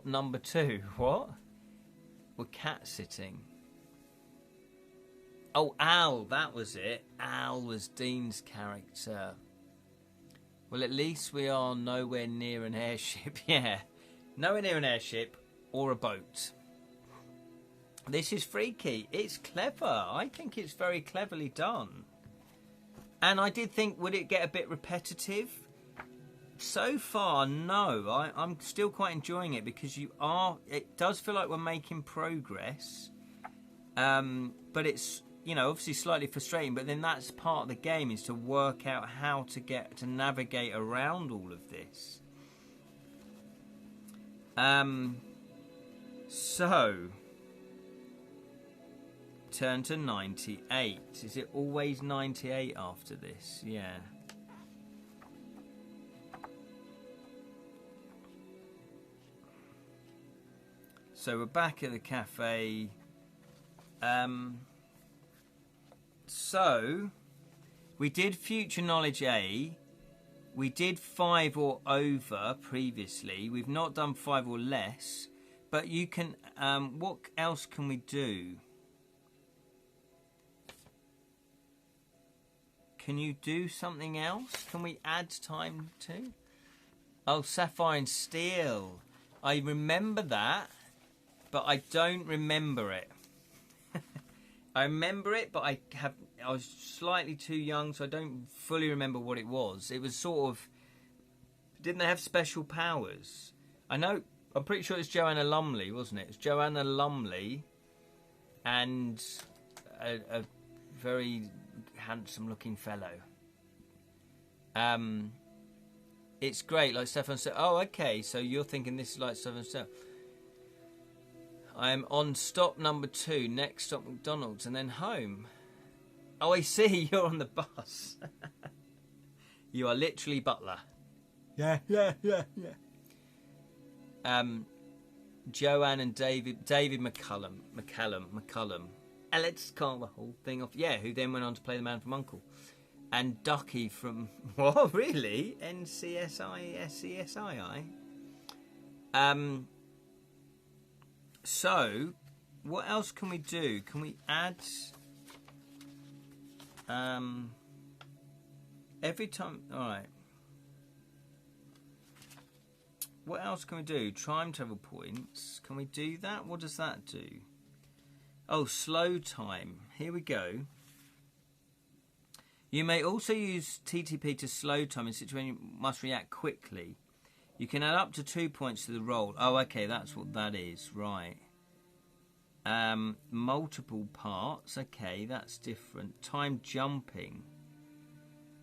number 2. What? We're cat sitting. Oh, Al, that was it. Al was Dean's character. Well, at least we are nowhere near an airship. Yeah, nowhere near an airship or a boat. This is freaky. It's clever. I think it's very cleverly done. And I did think, would it get a bit repetitive? So far, no. I'm still quite enjoying it because it does feel like we're making progress. But it's... obviously slightly frustrating, but then that's part of the game, is to work out how to navigate around all of this. So, turn to 98. Is it always 98 after this? Yeah. So we're back at the cafe. So, we did Future Knowledge A. We did 5 or over previously. We've not done 5 or less. But you can... what else can we do? Can you do something else? Can we add time to? Oh, Sapphire and Steel. I remember that, but I don't remember it. I remember it, but I was slightly too young, so I don't fully remember what it was. It was sort of... Didn't they have special powers? I'm pretty sure it's Joanna Lumley, wasn't it? It's Joanna Lumley and a very handsome-looking fellow. It's great, like Stefan said. Oh, okay, so you're thinking this is like Stefan said. I'm on stop number 2, next stop McDonald's, and then home. Oh, I see, you're on the bus. You are literally Butler. Yeah. Joanne and David McCullum. And let's call the whole thing off. Yeah, who then went on to play the Man from U.N.C.L.E. And Ducky from... What, really? NCSI? So, what else can we do? Can we add... every time... Alright. What else can we do? Time travel points. Can we do that? What does that do? Oh, slow time. Here we go. You may also use TTP to slow time in situations you must react quickly. You can add up to 2 points to the roll. Oh, okay, that's what that is. Right. Multiple parts. Okay, that's different. Time jumping.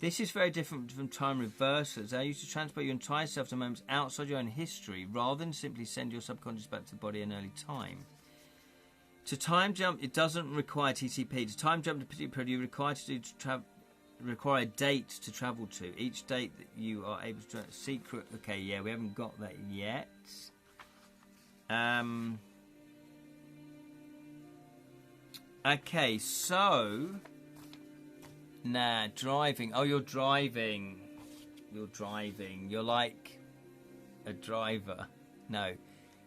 This is very different from time reversals. They used to transport your entire self to moments outside your own history rather than simply send your subconscious back to the body in early time. To time jump, it doesn't require TTP. To time jump to a particular period, you're required to require a date to travel to. Each date that you are able to... Secret... Okay, yeah, we haven't got that yet. Okay, so... Nah, driving. Oh, you're driving. You're like a driver. No.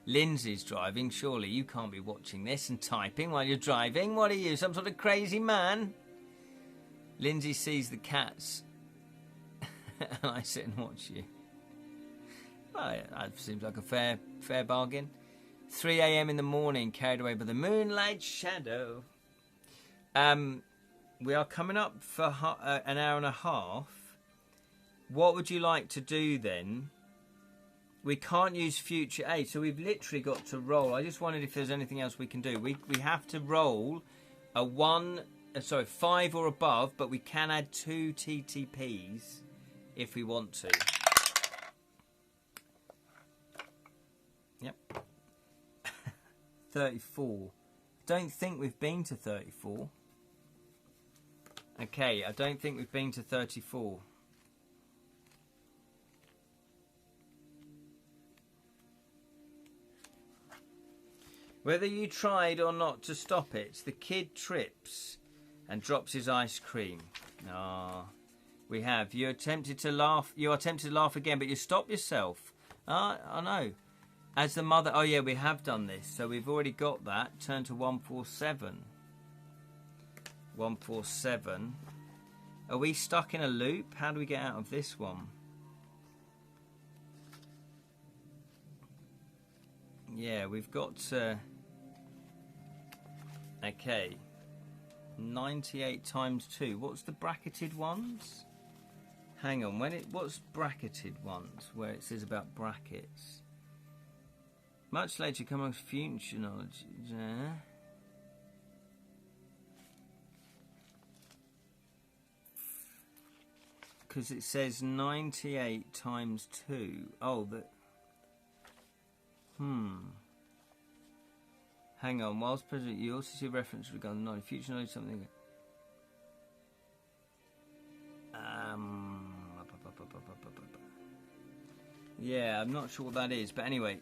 Lindsay's driving. Surely you can't be watching this and typing while you're driving. What are you, some sort of crazy man? Lindsay sees the cats and I sit and watch you. Well, that seems like a fair bargain. 3 a.m. in the morning, carried away by the moonlight shadow. we are coming up for an hour and a half. What would you like to do then? We can't use future aid, so we've literally got to roll. I just wondered if there's anything else we can do. We have to roll a 5 or above, but we can add 2 TTPs if we want to. Yep. 34. Don't think we've been to 34. Okay, I don't think we've been to 34. Whether you tried or not to stop it, the kid trips and drops his ice cream. Ah, we have. You attempted to laugh. You attempted to laugh again, but you stopped yourself. Ah, I know. As the mother. Oh yeah, we have done this, so we've already got that. Turn to 147. 147. Are we stuck in a loop? How do we get out of this one? Yeah, we've got. Okay. 98 times 2. What's the bracketed ones? Hang on. What's bracketed ones? Where it says about brackets. Much later, come amongst future knowledge. Because it says 98 times 2. Oh, that. Hang on. Whilst present, you also see reference regarding knowledge. Future knowledge, something. Yeah, I'm not sure what that is, but anyway.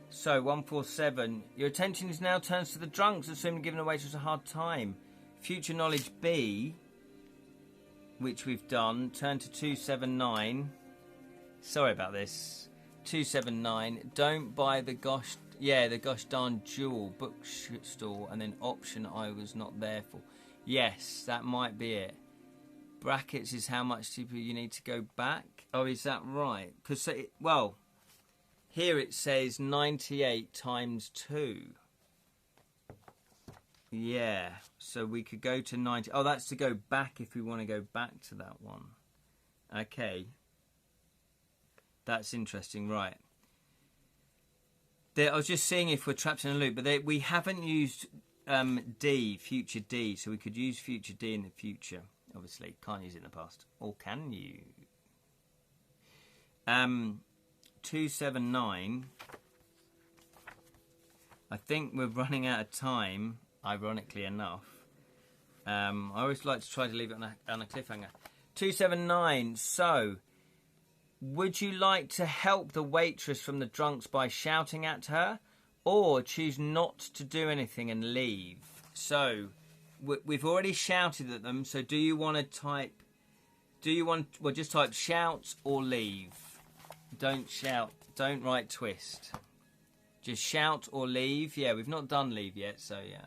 So 147. Your attention is now turned to the drunks, assuming giving away was a hard time. Future knowledge B, which we've done. Turn to 279. Sorry about this. 279. Don't buy the gosh darn jewel bookstore, and then option I was not there for. Yes, that might be it. Brackets is how much deeper you need to go back. Oh, is that right? Because here it says 98 times 2. Yeah, so we could go to 90. Oh, that's to go back if we want to go back to that one. Okay. That's interesting, right. I was just seeing if we're trapped in a loop, but we haven't used future D, so we could use future D in the future. Obviously, can't use it in the past. Or can you? 279. I think we're running out of time, ironically enough. I always like to try to leave it on a cliffhanger. 279. So, would you like to help the waitress from the drunks by shouting at her, or choose not to do anything and leave? So, we've already shouted at them. So, do you want to type? Just type shout or leave. Don't shout. Don't write twist. Just shout or leave. Yeah, we've not done leave yet, so yeah.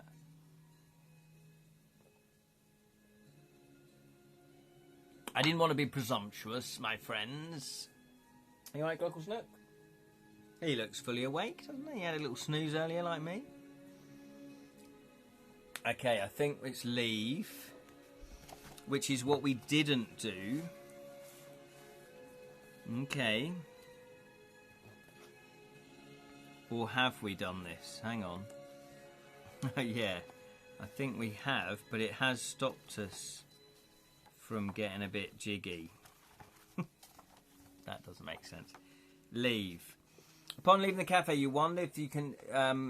I didn't want to be presumptuous, my friends. You alright, Glockle Snook? He looks fully awake, doesn't he? He had a little snooze earlier like me. Okay, I think it's leave, which is what we didn't do. Okay. Or have we done this? Hang on. Yeah, I think we have, but it has stopped us from getting a bit jiggy. That doesn't make sense. Leave. Upon leaving the cafe, you wonder if you can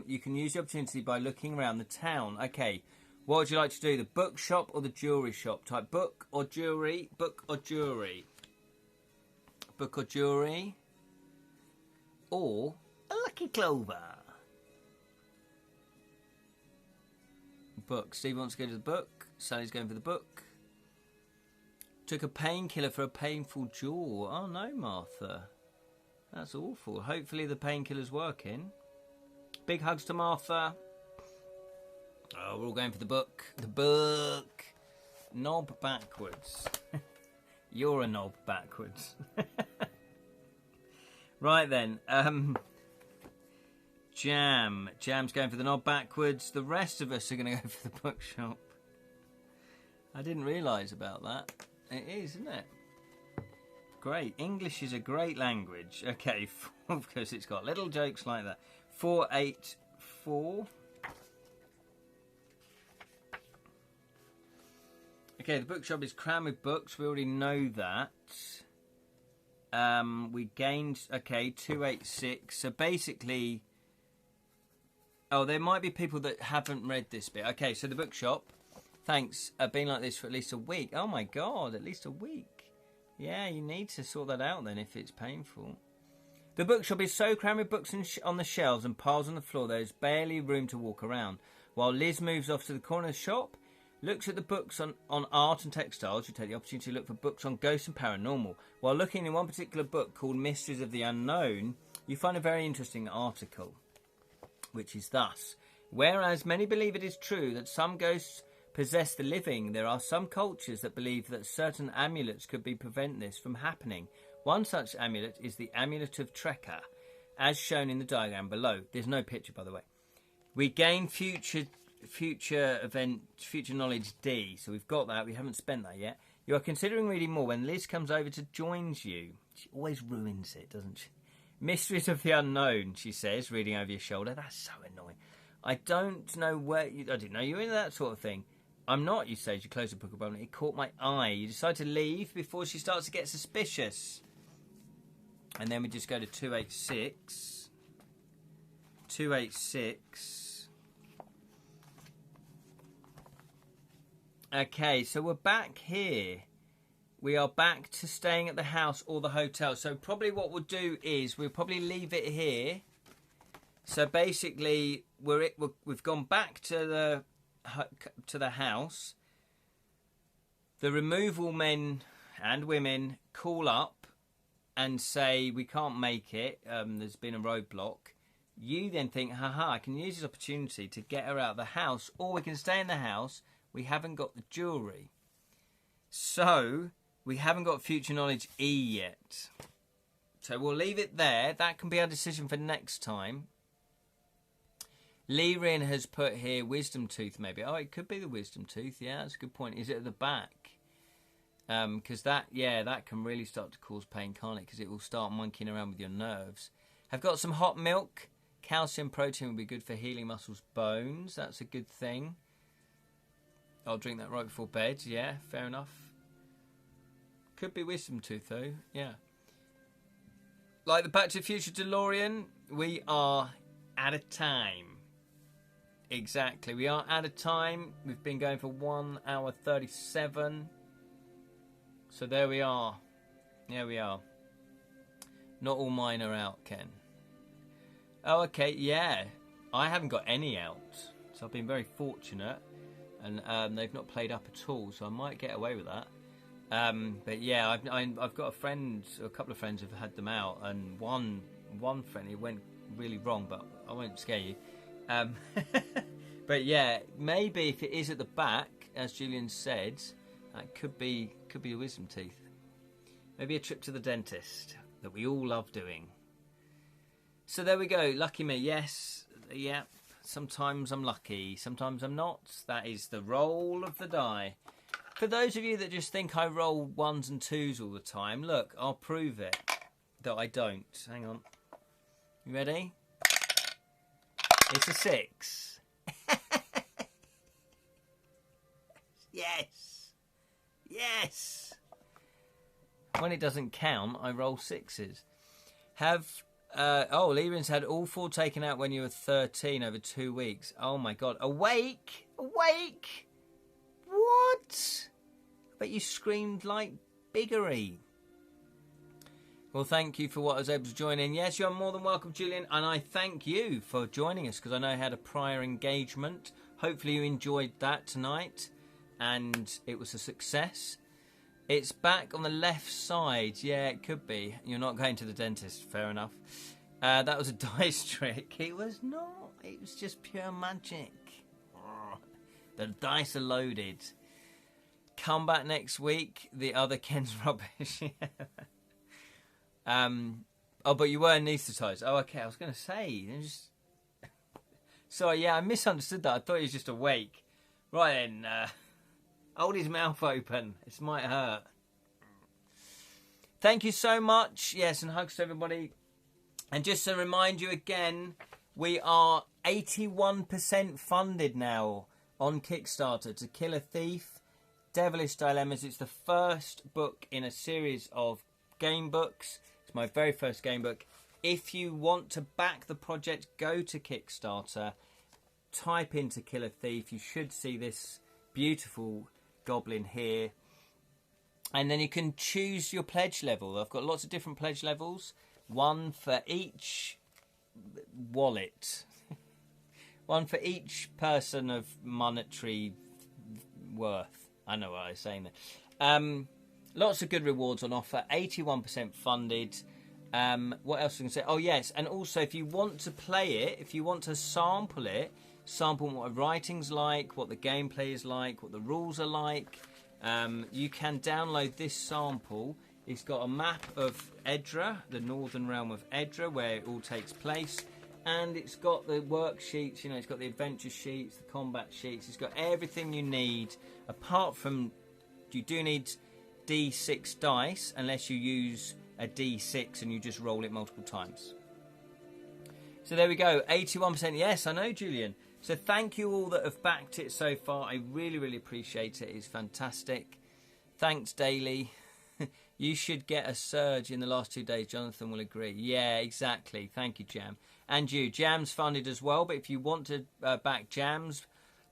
use the opportunity by looking around the town. Okay, what would you like to do? The bookshop or the jewellery shop? Type book or jewellery. Book or jewellery. Book or jewellery. Or a lucky clover. Book. Steve wants to go to the book. Sally's going for the book. Took a painkiller for a painful jaw. Oh no, Martha. That's awful. Hopefully the painkiller's working. Big hugs to Martha. Oh, we're all going for the book. The book. Knob backwards. You're a knob backwards. Right then. Jam's going for the knob backwards. The rest of us are going to go for the bookshop. I didn't realise about that. It is, isn't it? Great. English is a great language. Okay, because it's got little jokes like that. 484. Okay, the bookshop is crammed with books. We already know that. We gained... Okay, 286. So basically... Oh, there might be people that haven't read this bit. Okay, so the bookshop, thanks, have been like this for at least a week. Oh my God, at least a week. Yeah, you need to sort that out then if it's painful. The bookshop is so crammed with books on the shelves and piles on the floor there is barely room to walk around. While Liz moves off to the corner of the shop, looks at the books on art and textiles. You take the opportunity to look for books on ghosts and paranormal. While looking in one particular book called Mysteries of the Unknown, you find a very interesting article, which is thus: whereas many believe it is true that some ghosts possess the living, there are some cultures that believe that certain amulets could prevent this from happening. One such amulet is the amulet of Trekka, as shown in the diagram below. There's no picture, by the way. We gain future knowledge D, so we've got that. We haven't spent that yet. You are considering reading more when Liz comes over to join you. She always ruins it, doesn't she? Mysteries of the Unknown, she says, reading over your shoulder. That's so annoying. I don't know where... I didn't know you were into that sort of thing. I'm not, you say, as you close the book above. It caught my eye. You decide to leave before she starts to get suspicious. And then we just go to 286. 286. Okay, so we're back here. We are back to staying at the house or the hotel. So probably what we'll do is we'll probably leave it here. So basically, we've gone back to the house. The removal men and women call up and say, we can't make it. There's been a roadblock. You then think, haha, I can use this opportunity to get her out of the house, or we can stay in the house. We haven't got the jewellery. So... we haven't got future knowledge E yet. So we'll leave it there. That can be our decision for next time. Lirin has put here wisdom tooth maybe. Oh, it could be the wisdom tooth. Yeah, that's a good point. Is it at the back? Because that can really start to cause pain, can't it? Because it will start monkeying around with your nerves. I've got some hot milk. Calcium protein will be good for healing muscles, bones. That's a good thing. I'll drink that right before bed. Yeah, fair enough. Could be wisdom tooth though, yeah. Like the Back to the Future DeLorean, we are out of time. Exactly, we are out of time. We've been going for 1 hour 37. So there we are. There we are. Not all mine are out, Ken. Oh, okay, yeah. I haven't got any out. So I've been very fortunate. And they've not played up at all, so I might get away with that. But yeah, I've got a couple of friends who've had them out, and one friend, it went really wrong, but I won't scare you. But yeah, maybe if it is at the back, as Julian said, that could be a wisdom teeth. Maybe a trip to the dentist that we all love doing. So there we go. Lucky me. Yes. Yeah. Sometimes I'm lucky. Sometimes I'm not. That is the roll of the die. For those of you that just think I roll 1s and 2s all the time, look, I'll prove it that I don't. Hang on. You ready? It's a 6. Yes. Yes. When it doesn't count, I roll 6s. Lirin's had all 4 taken out when you were 13 over 2 weeks. Oh my God. Awake? Awake? What? But you screamed like biggery. Well, thank you for what I was able to join in. Yes, you're more than welcome, Julian. And I thank you for joining us because I know I had a prior engagement. Hopefully you enjoyed that tonight and it was a success. It's back on the left side. Yeah, it could be. You're not going to the dentist. Fair enough. That was a dice trick. It was not. It was just pure magic. The dice are loaded. Come back next week. The other Ken's rubbish. But you were anaesthetised. Oh, okay. I was going to say. Sorry, yeah, I misunderstood that. I thought he was just awake. Right then. Hold his mouth open. This might hurt. Thank you so much. Yes, and hugs to everybody. And just to remind you again, we are 81% funded now on Kickstarter to Kill a Thief, Devilish Dilemmas. It's the first book in a series of game books. It's my very first game book. If you want to back the project, go to Kickstarter, type into Kill a Thief. You should see this beautiful goblin here. And then you can choose your pledge level. I've got lots of different pledge levels. One for each wallet. One for each person of monetary worth. I know what I was saying there. Lots of good rewards on offer. 81% funded. What else can I say? Oh, yes. And also, if you want to play it, if you want to sample it, sample what the writing's like, what the gameplay is like, what the rules are like, you can download this sample. It's got a map of Edra, the northern realm of Edra, where it all takes place. And it's got the worksheets, you know, it's got the adventure sheets, the combat sheets. It's got everything you need, apart from you do need D6 dice, unless you use a D6 and you just roll it multiple times. So there we go, 81%. Yes, I know, Julian. So thank you all that have backed it so far. I really, really appreciate it. It's fantastic. Thanks, Daily. You should get a surge in the last 2 days. Jonathan will agree. Yeah, exactly. Thank you, Jam. And you. Jam's funded as well. But if you want to back Jam's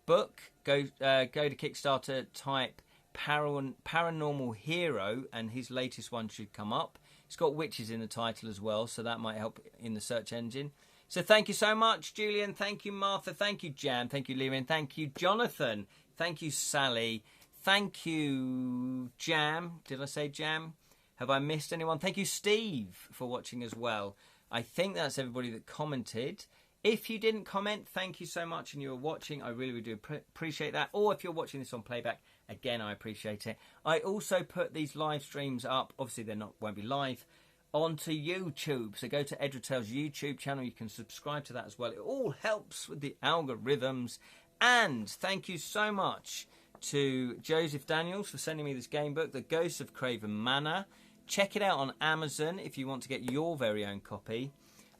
book, go to Kickstarter, type Paranormal Hero, and his latest one should come up. It's got witches in the title as well, so that might help in the search engine. So thank you so much, Julian. Thank you, Martha. Thank you, Jam. Thank you, Liam. Thank you, Jonathan. Thank you, Sally. Thank you, Jam. Did I say Jam? Have I missed anyone? Thank you, Steve, for watching as well. I think that's everybody that commented. If you didn't comment, thank you so much and you were watching. I really, really do appreciate that. Or if you're watching this on playback, again, I appreciate it. I also put these live streams up. Obviously, won't be live. Onto YouTube. So go to Edra Tales YouTube channel. You can subscribe to that as well. It all helps with the algorithms. And thank you so much to Joseph Daniels for sending me this game book, The Ghosts of Craven Manor. Check it out on Amazon if you want to get your very own copy,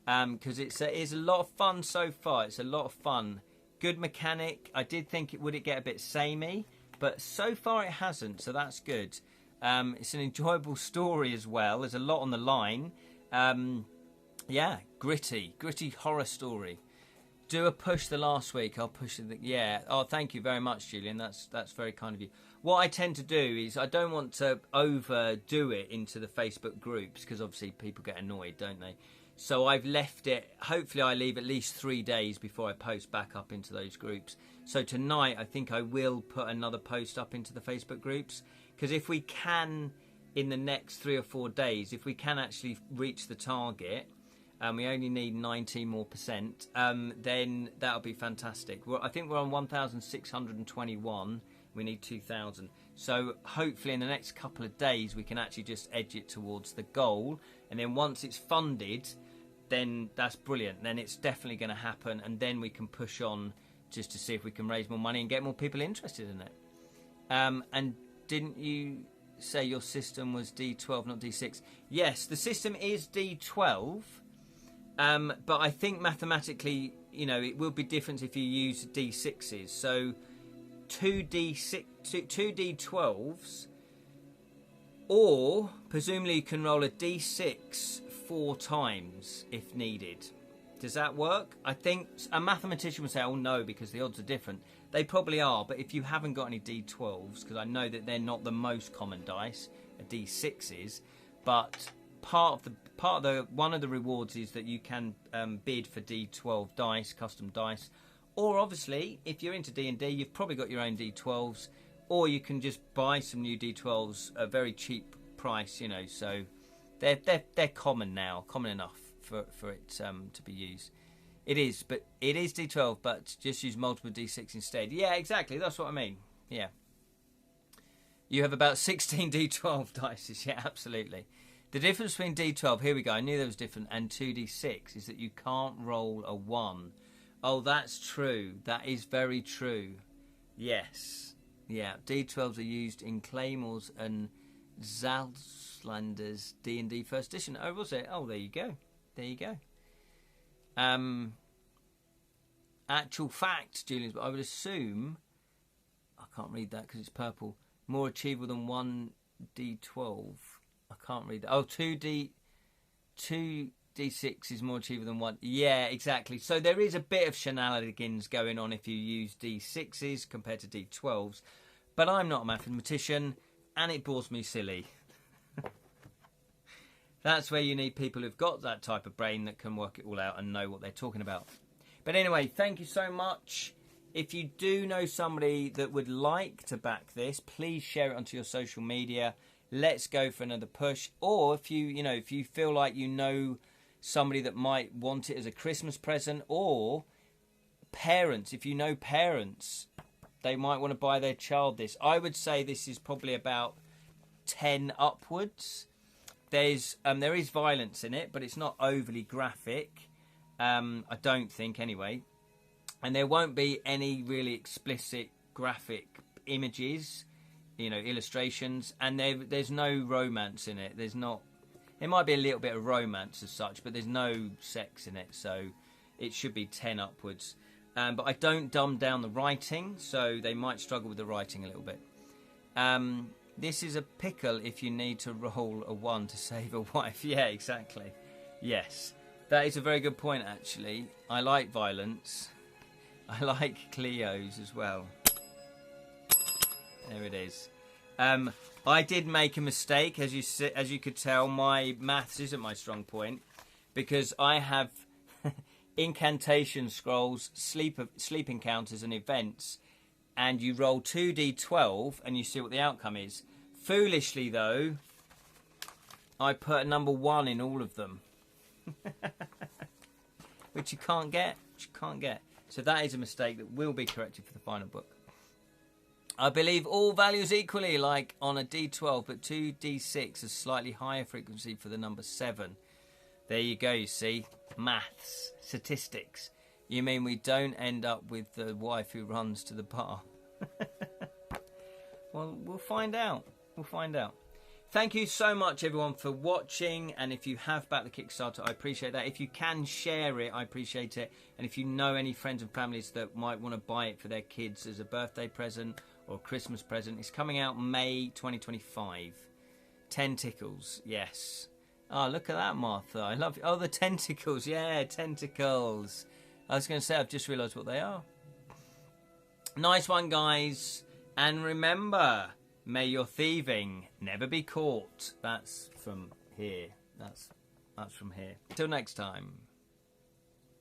because it's a lot of fun so far. It's a lot of fun. Good mechanic. I did think would it get a bit samey, but so far it hasn't, so that's good. It's an enjoyable story as well. There's a lot on the line. Yeah, gritty horror story. Do a push the last week. I'll push it. Yeah. Oh, thank you very much, Julian. That's very kind of you. What I tend to do is I don't want to overdo it into the Facebook groups, because obviously people get annoyed, don't they? So I've left it. Hopefully I leave at least 3 days before I post back up into those groups. So tonight I think I will put another post up into the Facebook groups, because if we can, in the next 3 or 4 days, if we can actually reach the target, we only need 19% more, then that'll be fantastic. I think we're on 1,621. We need 2,000. So hopefully in the next couple of days we can actually just edge it towards the goal. And then once it's funded, then that's brilliant. Then it's definitely going to happen. And then we can push on just to see if we can raise more money and get more people interested in it. And didn't you say your system was D12, not D6? Yes, the system is D12. But I think mathematically, you know, it will be different if you use D6s. So 2 D12s, or presumably you can roll a D6 4 times if needed. Does that work? I think a mathematician would say, oh no, because the odds are different. They probably are, but if you haven't got any D12s, because I know that they're not the most common dice, a D6 is, but one of the rewards is that you can bid for D12 dice, custom dice, or obviously if you're into D&D, you've probably got your own D12s, or you can just buy some new D12s at a very cheap price, you know. So they're common now, common enough for it to be used. It is D12, but just use multiple D6 instead. Yeah, exactly. That's what I mean. Yeah. You have about 16 D12 dice. Yeah, absolutely. The difference between D12, here we go, I knew there was different, and 2D6 is that you can't roll a 1. Oh, that's true. That is very true. Yes. Yeah, D12s are used in Claymores and Zalslander's D&D First Edition. Oh, was it? Oh, there you go. There you go. Actual fact, Julian, but I would assume... I can't read that because it's purple. More achievable than 1d12. I can't read that. Oh, 2d6 is more achievable than 1. Yeah, exactly. So there is a bit of shenanigans going on if you use d6s compared to d12s. But I'm not a mathematician, and it bores me silly. That's where you need people who've got that type of brain that can work it all out and know what they're talking about. But anyway, thank you so much. If you do know somebody that would like to back this, please share it onto your social media. Let's go for another push. Or if you feel like you know somebody that might want it as a Christmas present, or parents, if you know parents, they might want to buy their child this. I would say this is probably about 10 upwards. There is violence in it, but it's not overly graphic. I don't think, anyway. And there won't be any really explicit graphic images, illustrations. And there's no romance in it. There might be a little bit of romance as such, but there's no sex in it. So it should be 10 upwards. But I don't dumb down the writing, so they might struggle with the writing a little bit. This is a pickle if you need to roll a 1 to save a wife. Yeah, exactly. Yes. That is a very good point, actually. I like violence. I like Cleos as well. There it is. I did make a mistake, as you could tell. My maths isn't my strong point, because I have incantation scrolls, sleep encounters and events, and you roll 2d12 and you see what the outcome is. Foolishly, though, I put a number 1 in all of them. Which you can't get. So that is a mistake that will be corrected for the final book. I believe all values equally, like on a d12, but 2d6 is slightly higher frequency for the number 7. There you go, you see. Maths. Statistics. You mean we don't end up with the wife who runs to the bar? Well, we'll find out. Thank you so much, everyone, for watching. And if you have backed the Kickstarter, I appreciate that. If you can share it, I appreciate it. And if you know any friends and families that might want to buy it for their kids as a birthday present or a Christmas present, it's coming out May 2025. Tentacles, yes. Oh, look at that, Martha. I love it. Oh, the tentacles. Yeah, tentacles. I was going to say, I've just realised what they are. Nice one, guys. And remember... may your thieving never be caught. That's from here. That's from here. Till next time.